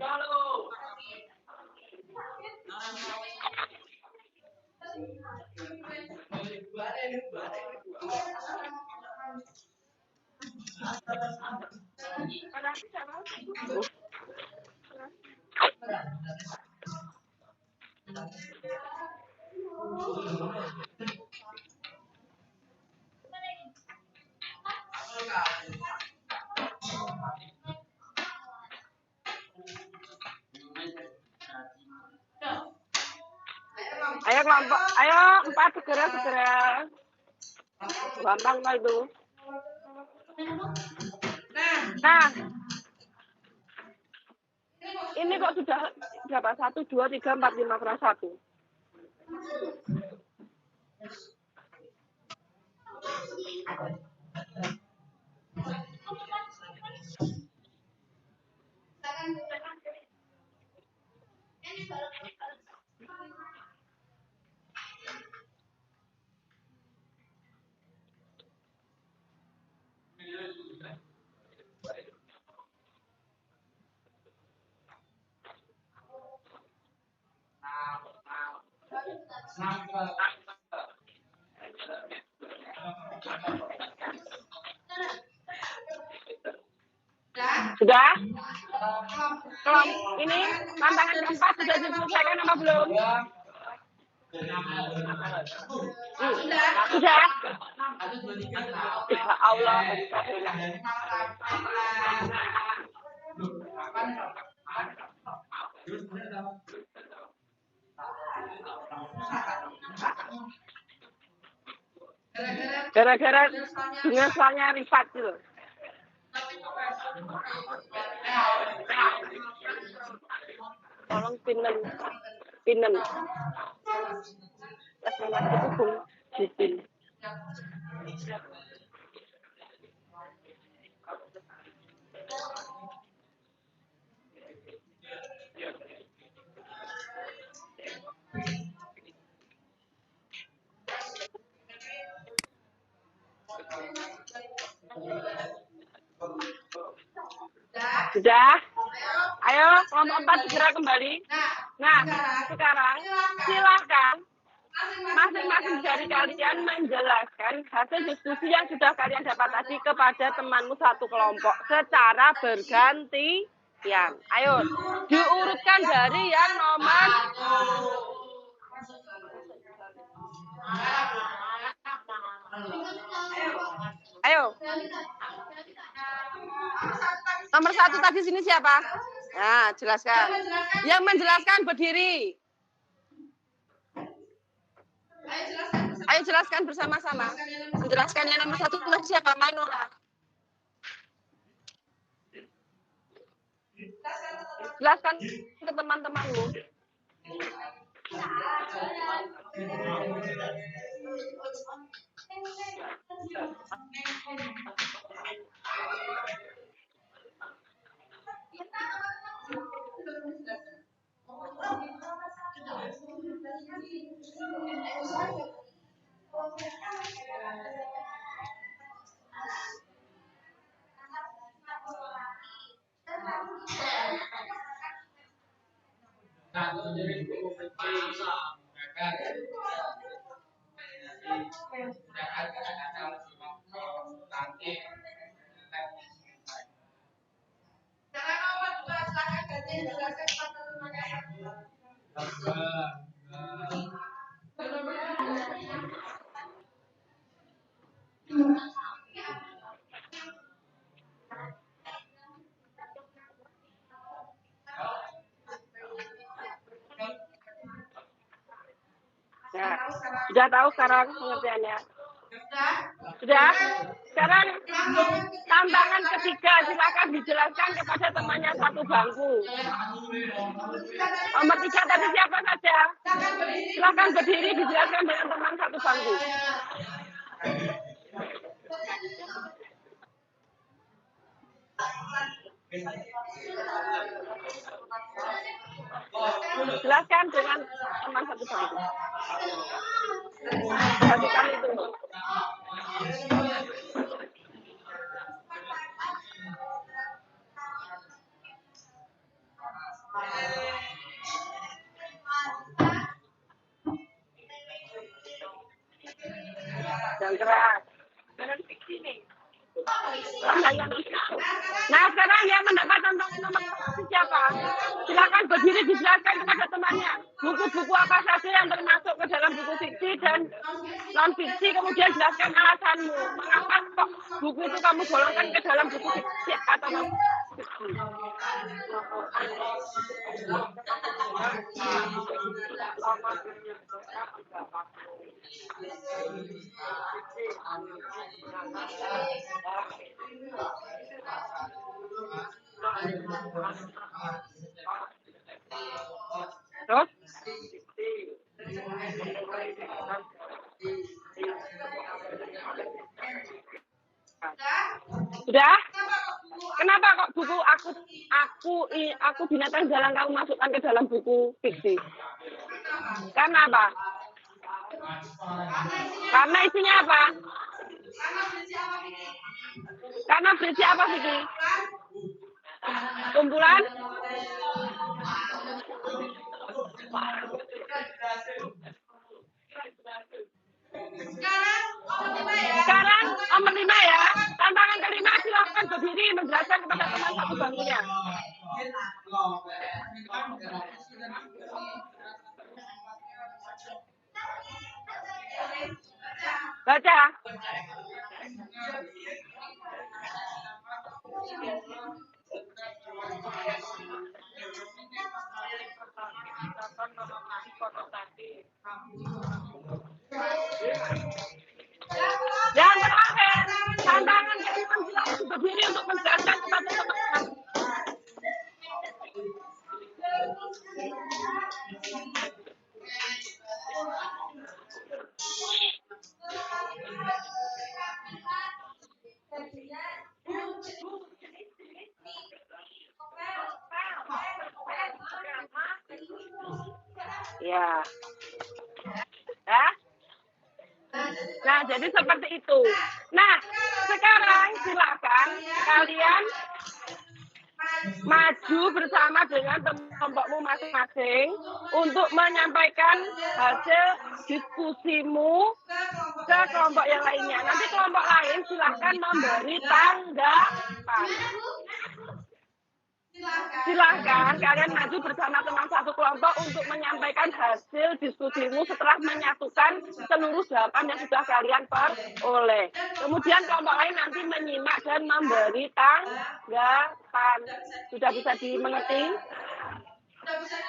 Ayo kelompok, ayo 4 segera. Gampang lah itu. Nah, ini kok sudah berapa? 1, 2, 3, 4, 5 kurang 1. Sudah? Ini tantangan keempat sudah diselesaikan apa belum? Sudah? Ya Allah. Gara-gara dengan soalnya Rifat gitu. Tolong pinen. Tes minat itu pun dipin. Sudah? Ayo, kelompok 4 segera kembali. Nah, sekarang silakan masing-masing dari kalian menjelaskan hasil diskusi yang sudah kalian dapat tadi kepada temanmu satu kelompok secara bergantian. Ayo, diurutkan dari yang nomor. Ayo. Nomor 1 tadi sini siapa? Nah, jelaskan. Yang menjelaskan berdiri. Ayo jelaskan bersama-sama. Menjelaskan yang nomor 1 tadi siapa? Mainora. Jelaskan ke teman-temanmu. Ya, sudah tahu sekarang pengertiannya? Sudah? Sekarang tantangan ketiga, silakan dijelaskan kepada temannya satu bangku. Nomor 3 tadi siapa saja? Silakan berdiri, dijelaskan dengan teman satu bangku. Jelaskan dengan teman satu bangku. Perhatikan itu. Jangan keras. Jangan sini. Nah, sekarang yang mendapatkan nomor siapa? Silakan berdiri dijelaskan kepada temannya. Buku-buku apa saja yang termasuk ke dalam buku fiksi dan non-fiksi, kemudian jelaskan alasanmu. Mengapa kok buku itu kamu golongkan ke dalam buku fiksi atau non-fiksi? Terus? Sudah? Kenapa kok buku aku binatang jalan kamu masukkan ke dalam buku fiksi? Karena apa? Karena isinya apa? Karena berisi apa Vicky? Kumpulan? Sekarang nomor 5 ya. Tantangan kelima, silakan berdiri menjelaskan kepada teman satu bangkunya. Baca. Yang terakhir, tantangan kelima, silakan berdiri untuk menjelaskan kepada teman-teman. Ya. Ya. Nah, jadi seperti itu. Nah, sekarang silakan kalian maju bersama dengan kelompokmu masing-masing untuk menyampaikan hasil diskusimu ke kelompok yang lainnya. Nanti kelompok lain silakan memberi tanggapan. Silahkan kalian maju bersama teman satu kelompok untuk menyampaikan hasil diskusimu setelah menyatukan seluruh jawaban yang sudah kalian peroleh. Kemudian kelompok lain nanti menyimak dan memberi tanggapan. Sudah bisa dimengerti?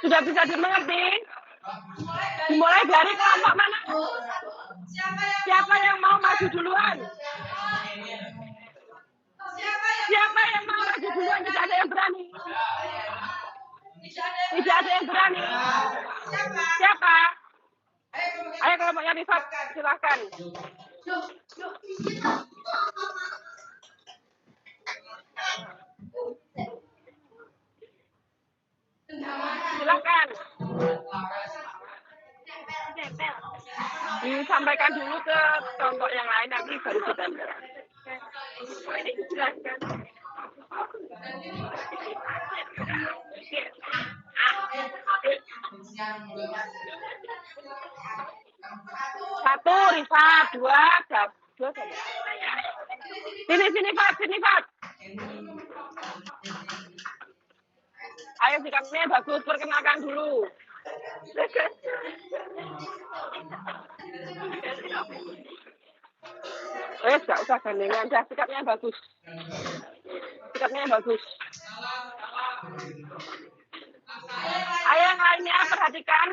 Sudah bisa dimengerti? Dimulai dari kelompok mana? Siapa yang mau maju duluan? Siapa yang mau maju duluan? Tidak ada yang berani. Tidak ada yang berani. Siapa? Ayo kelompoknya Rifat, silahkan. Silahkan. Disampaikan dulu ke kelompok yang lain, nanti baru kita. Silahkan. Satu, Rifat. Dua. Sini, Fat. Ayo sikapnya bagus, perkenalkan dulu. Gak usah gandengan, sikapnya bagus. Ayo yang lainnya perhatikan.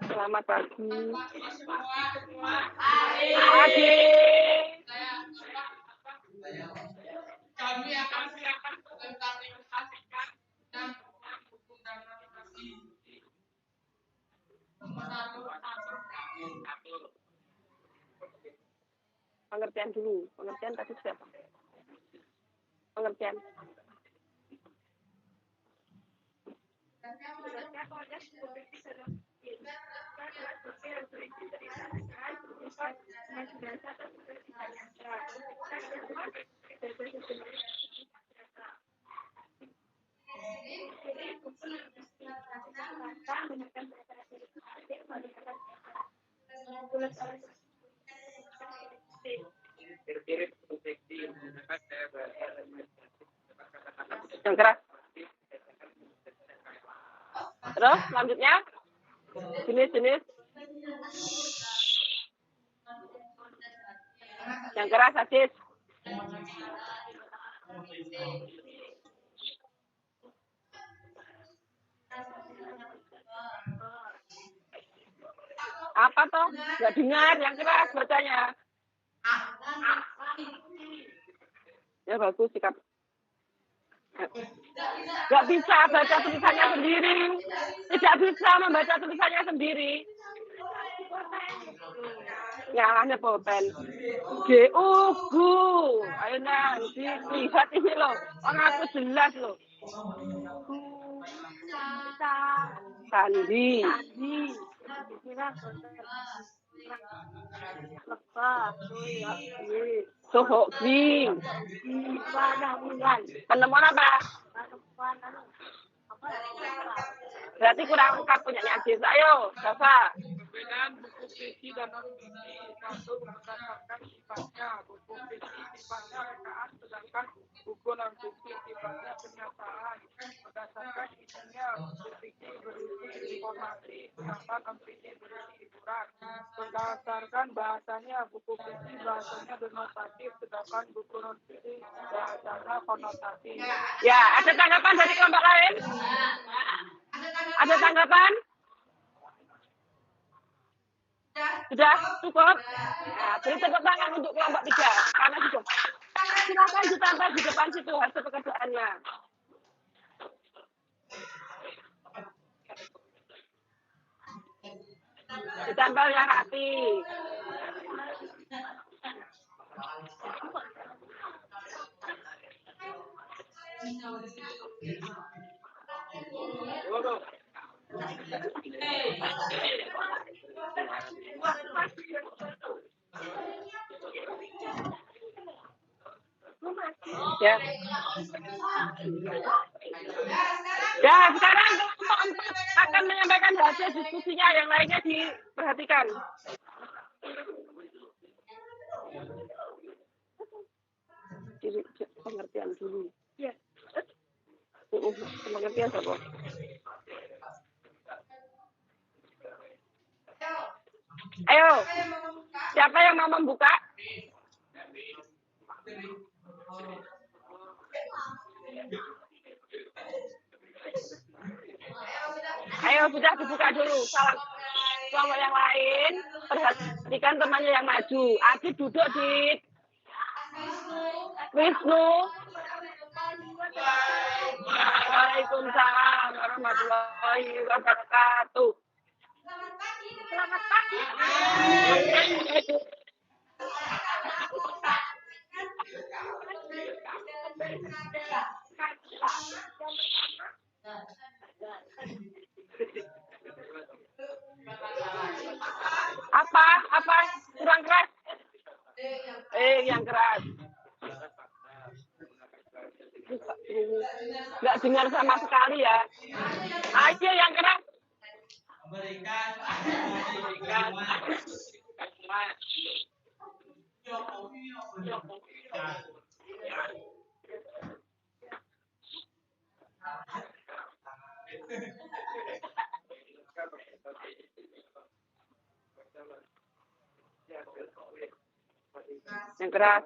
Selamat pagi. Pagi. Kami akan siapkan presentasikan dan buku dan narasi. Pengertian dulu. Pengertian tadi siapa? Pengertian. Kiri-kiri proteksi menggunakan daya bahasa dan Yang keras. Terus selanjutnya jenis-jenis yang keras Aziz. Apa toh? Nggak dengar yang keras bacanya. Ya bagus sikap. Nggak bisa baca tulisannya sendiri. Tidak bisa membaca tulisannya sendiri. Nyalahnya pulpen. Gu. Ayo nang, lihat ini loh. Orang aku jelas loh. Sandi. Sohokri. Penemuan apa? Berarti kurang lengkap punyanya Aziz. Ayo, Safa. perbedaan buku fiksi dan non fiksi. Satu berdasarkan sifatnya, buku fiksi sifatnya rekaan, sedangkan buku non fiksi sifatnya kenyataan. Berdasarkan isinya, buku fiksi berisi informasi, sedangkan non fiksi berisi hiburan. Berdasarkan bahasanya, buku fiksi bahasanya denotatif, sedangkan buku non fiksi bahasanya konotatif. Ya, ada tanggapan dari kelompok lain? Ada tanggapan? Sudah cukup? Nah, beri tepuk tangan untuk kelompok 3. Karena cukup. Silakan ditambah di depan situ hasil pekerjaannya. Ditambah yang rapi. Ya. Ya, sekarang kelompok 4 akan menyampaikan hasil diskusinya, yang lainnya diperhatikan. Pengertian dulu. Ya. Pengertian apa? Ayo, siapa yang mau membuka? Ayo, sudah dibuka dulu. Salam. Kelompok yang lain, perhatikan temannya yang maju. Adit duduk di Wisnu. Waalaikumsalam warahmatullahi wabarakatuh. Selamat pagi. Apa kurang keras? Yang keras. Nggak dengar sama sekali ya. Ayo yang keras. Yang keras.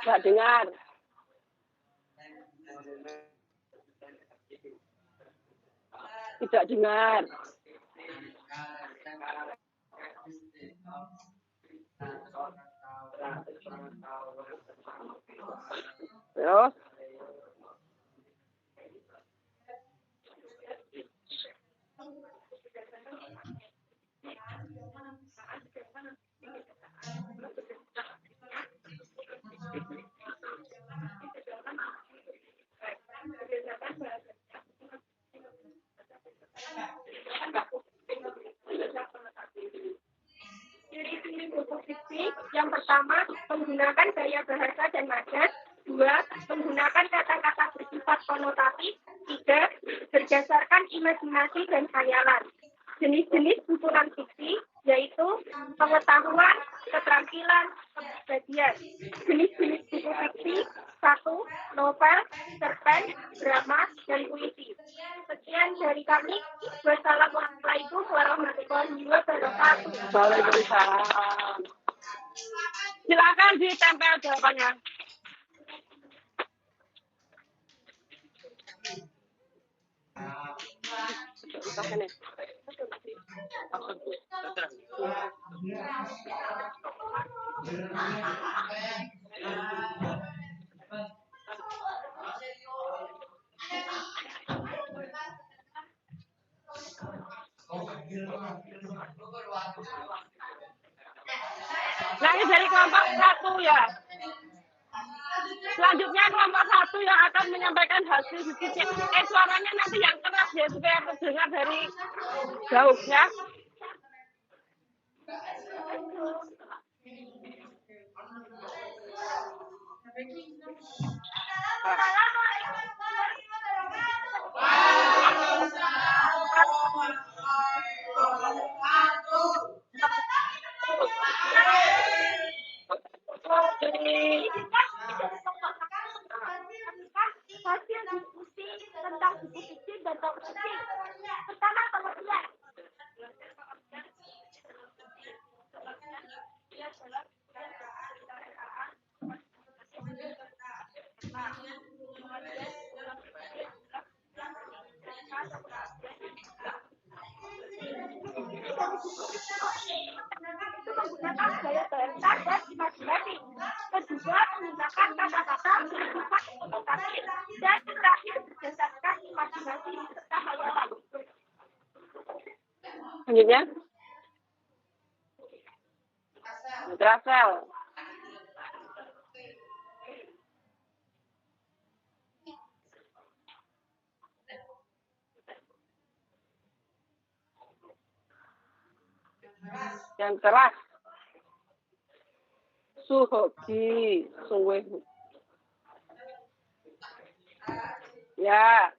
Nggak dengar. Tidak dengar. Terus. Yang pertama, menggunakan gaya bahasa dan nada. 2. Menggunakan kata-kata bersifat konotatif. 3. Berdasarkan imajinasi dan khayalan. Jenis-jenis buku fiksi yaitu pengetahuan, keterampilan, kepribadian. Jenis-jenis buku fiksi 1. Novel, cerpen, drama, dan puisi. Sekian dari kami. Wassalamualaikum warahmatullahi wabarakatuh. Waalaikumsalam. Silakan ditempel jawabannya. Nah, ini dari kelompok 1 ya. Selanjutnya kelompok 1 yang akan menyampaikan hasil diskusi. Suaranya nanti yang keras ya supaya terdengar dari jauh ya. Hasil diskusi tentang buku fiksi dan non-fiksi. Pertama, pengertian. Itu menggunakan gaya bahasa dan imajinasi. Kedua, menggunakan kata-kata bersifat konotatif. Dan terakhir, berdasarkan imajinasi serta khayalan. Selanjutnya. Rafael. Yang keras. Suhoki. Suwehu. Ya.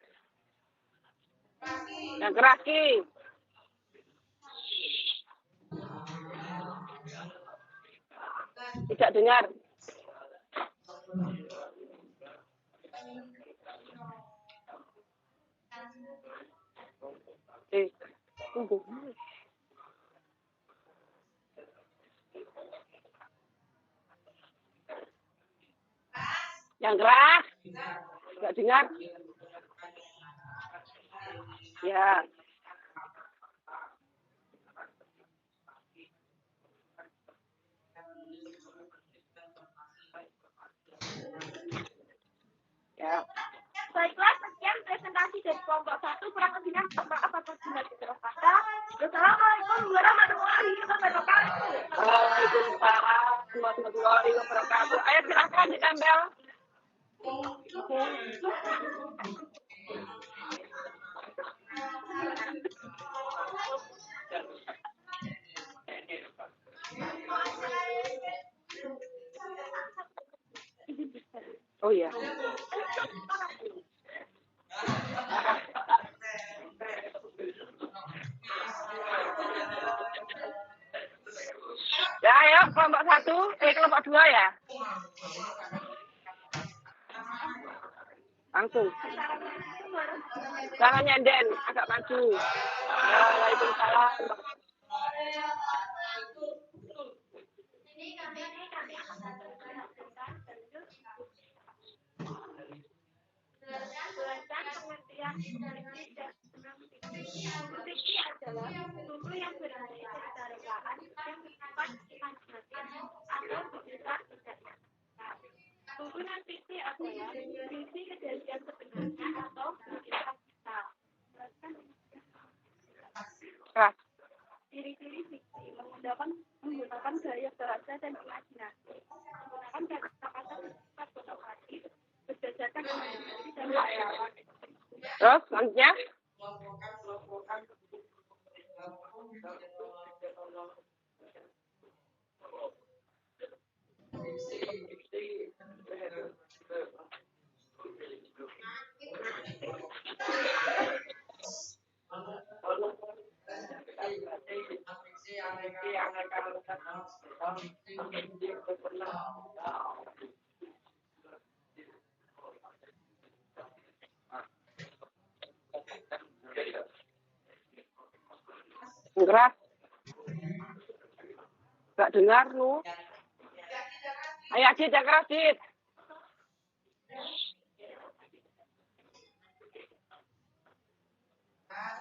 Yang keras Ki. Tidak dengar. Tunggu. Yang keras. Tidak dengar. Ya. Ya. Baiklah, sekian presentasi dari kelompok 1. Kurang lebihnya maaf apabila tidak kata. Wassalamualaikum warahmatullahi wabarakatuh. Waalaikumsalam warahmatullahi wabarakatuh. Ayo silakan ditempel. Oh iya. Ya, ayo kelompok 1, kelompok 2 ya. Langsung. Jangan nyenden, agak maju. Waalaikumsalam. Fiksi adalah buku yang berisi cerita rekaan yang bersifat imajinatif atau bercerita tidak nyata. Buku non-fiksi adalah berisi kejadian sebenarnya atau cerita kita. Ciri-ciri fiksi menggunakan gaya bahasa dan imajinasi, menggunakan kata-kata bersifat konotatif, berdasarkan imajinasi dan khayalan. Terus selanjutnya. Keras. Gak dengar lu. Ayo Adit, yang keras Adit.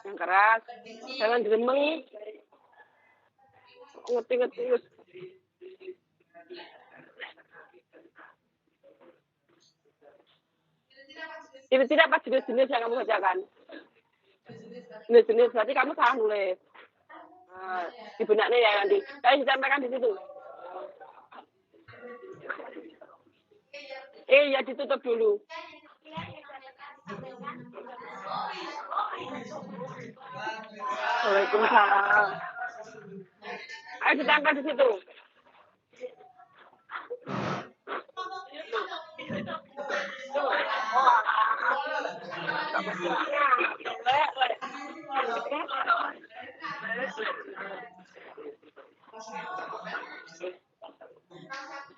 Yang keras. Jangan diremeng. Ngerti-ngerti. Ini tidak apa jenis-jenis yang kamu bacakan. Jenis-jenis berarti kamu salah nulis. Nah, di benaknya ya nanti. Saya disampaikan di situ. Ya ditutup dulu. Waalaikumsalam. Ayo ditangkap di situ.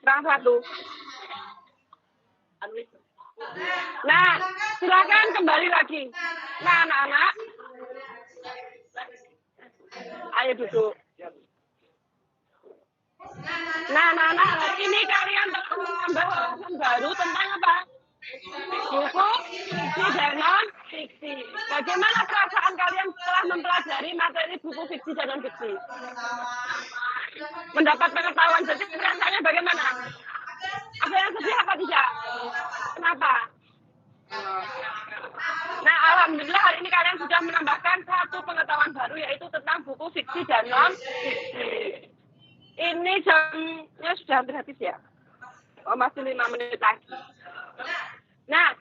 Terang satu. Nah, silakan kembali lagi. Nah, anak-anak. Ayo duduk. Nah, anak-anak, hari ini kalian menambah wawasan baru tentang apa? Buku, fiksi, dan non-fiksi. Bagaimana perasaan kalian setelah mempelajari materi buku fiksi dan non-fiksi? Mendapat pengetahuan, jadi rasanya bagaimana? Ada yang sedih apa tidak? Kenapa? Nah, alhamdulillah hari ini kalian sudah menambahkan satu pengetahuan baru, yaitu tentang buku fiksi dan non-fiksi. Ini jamnya sudah hampir habis ya? Oh, masih 5 menit lagi. Nah,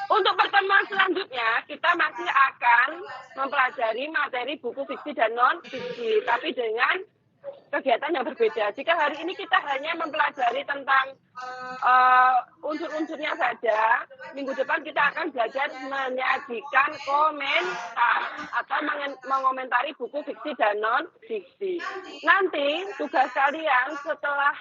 untuk pertemuan selanjutnya, kita masih akan mempelajari materi buku fiksi dan non-fiksi, tapi dengan kegiatan yang berbeda. Jika hari ini kita hanya mempelajari tentang unsur-unsurnya saja, minggu depan kita akan belajar menyajikan komentar atau mengomentari buku fiksi dan non-fiksi. Nanti tugas kalian setelah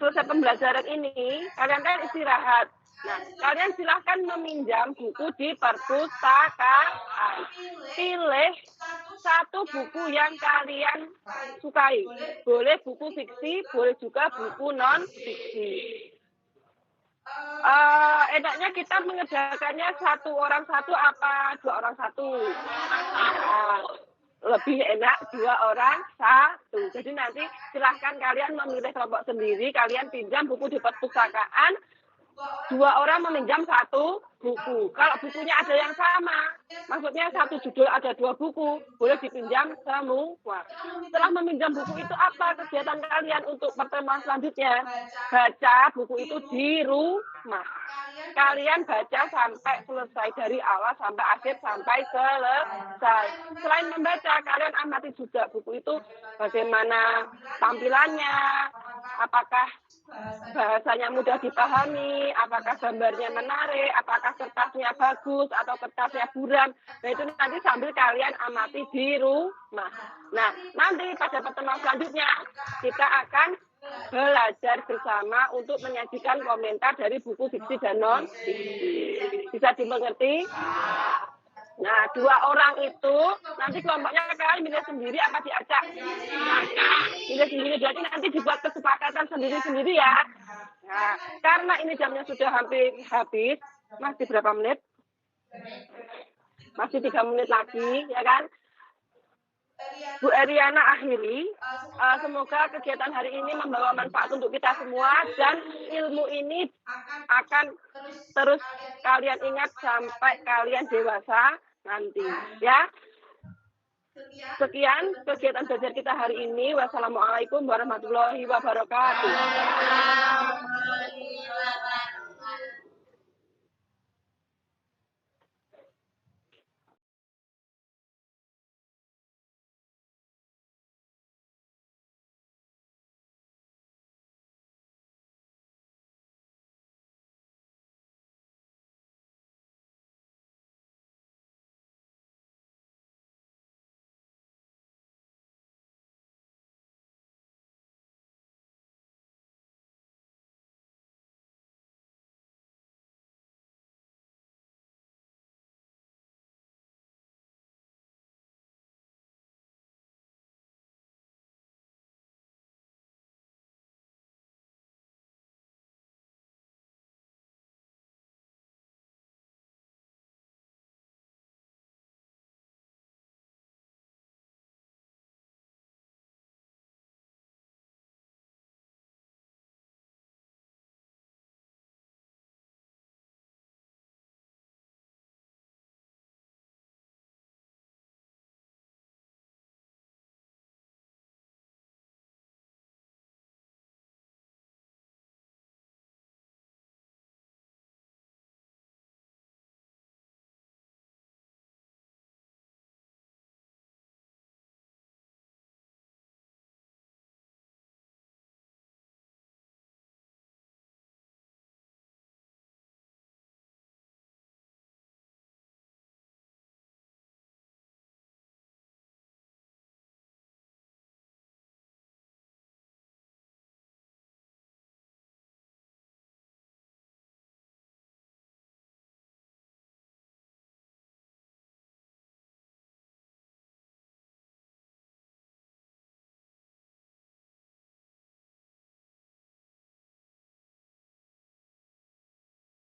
selesai pembelajaran ini, kalian kan istirahat. Nah, kalian silahkan meminjam buku di perpustakaan. Pilih satu buku yang kalian sukai. Boleh buku fiksi, boleh juga buku non-fiksi. Enaknya kita mengerjakannya satu orang satu apa 2 orang satu? Lebih enak 2 orang satu. Jadi nanti silahkan kalian memilih kelompok sendiri. Kalian pinjam buku di perpustakaan. 2 orang meminjam 1 buku. Kalau bukunya ada yang sama, maksudnya satu judul ada 2 buku, boleh dipinjam semua. Setelah meminjam buku itu apa kegiatan kalian untuk pertemuan selanjutnya? Baca buku itu di rumah. Kalian baca sampai selesai, dari awal sampai akhir sampai selesai. Selain membaca, kalian amati juga buku itu bagaimana tampilannya, apakah bahasanya mudah dipahami, apakah gambarnya menarik, apakah kertasnya bagus atau kertasnya buram. Nah, itu nanti sambil kalian amati di rumah. Nah, nanti pada pertemuan selanjutnya kita akan belajar bersama untuk menyajikan komentar dari buku fiksi dan non-fiksi. Bisa dimengerti? Nah, 2 orang itu nanti kelompoknya kalian milih sendiri apa diajak? Milih sendiri, jadi nanti dibuat kesepakatan sendiri-sendiri ya. Nah, karena ini jamnya sudah hampir habis, masih berapa menit? Masih 3 menit lagi, ya kan? Bu Eriana akhiri, semoga kegiatan hari ini membawa manfaat untuk kita semua dan ilmu ini akan terus kalian ingat sampai kalian dewasa nanti, ya. Sekian kegiatan belajar kita hari ini. Wassalamualaikum warahmatullahi wabarakatuh.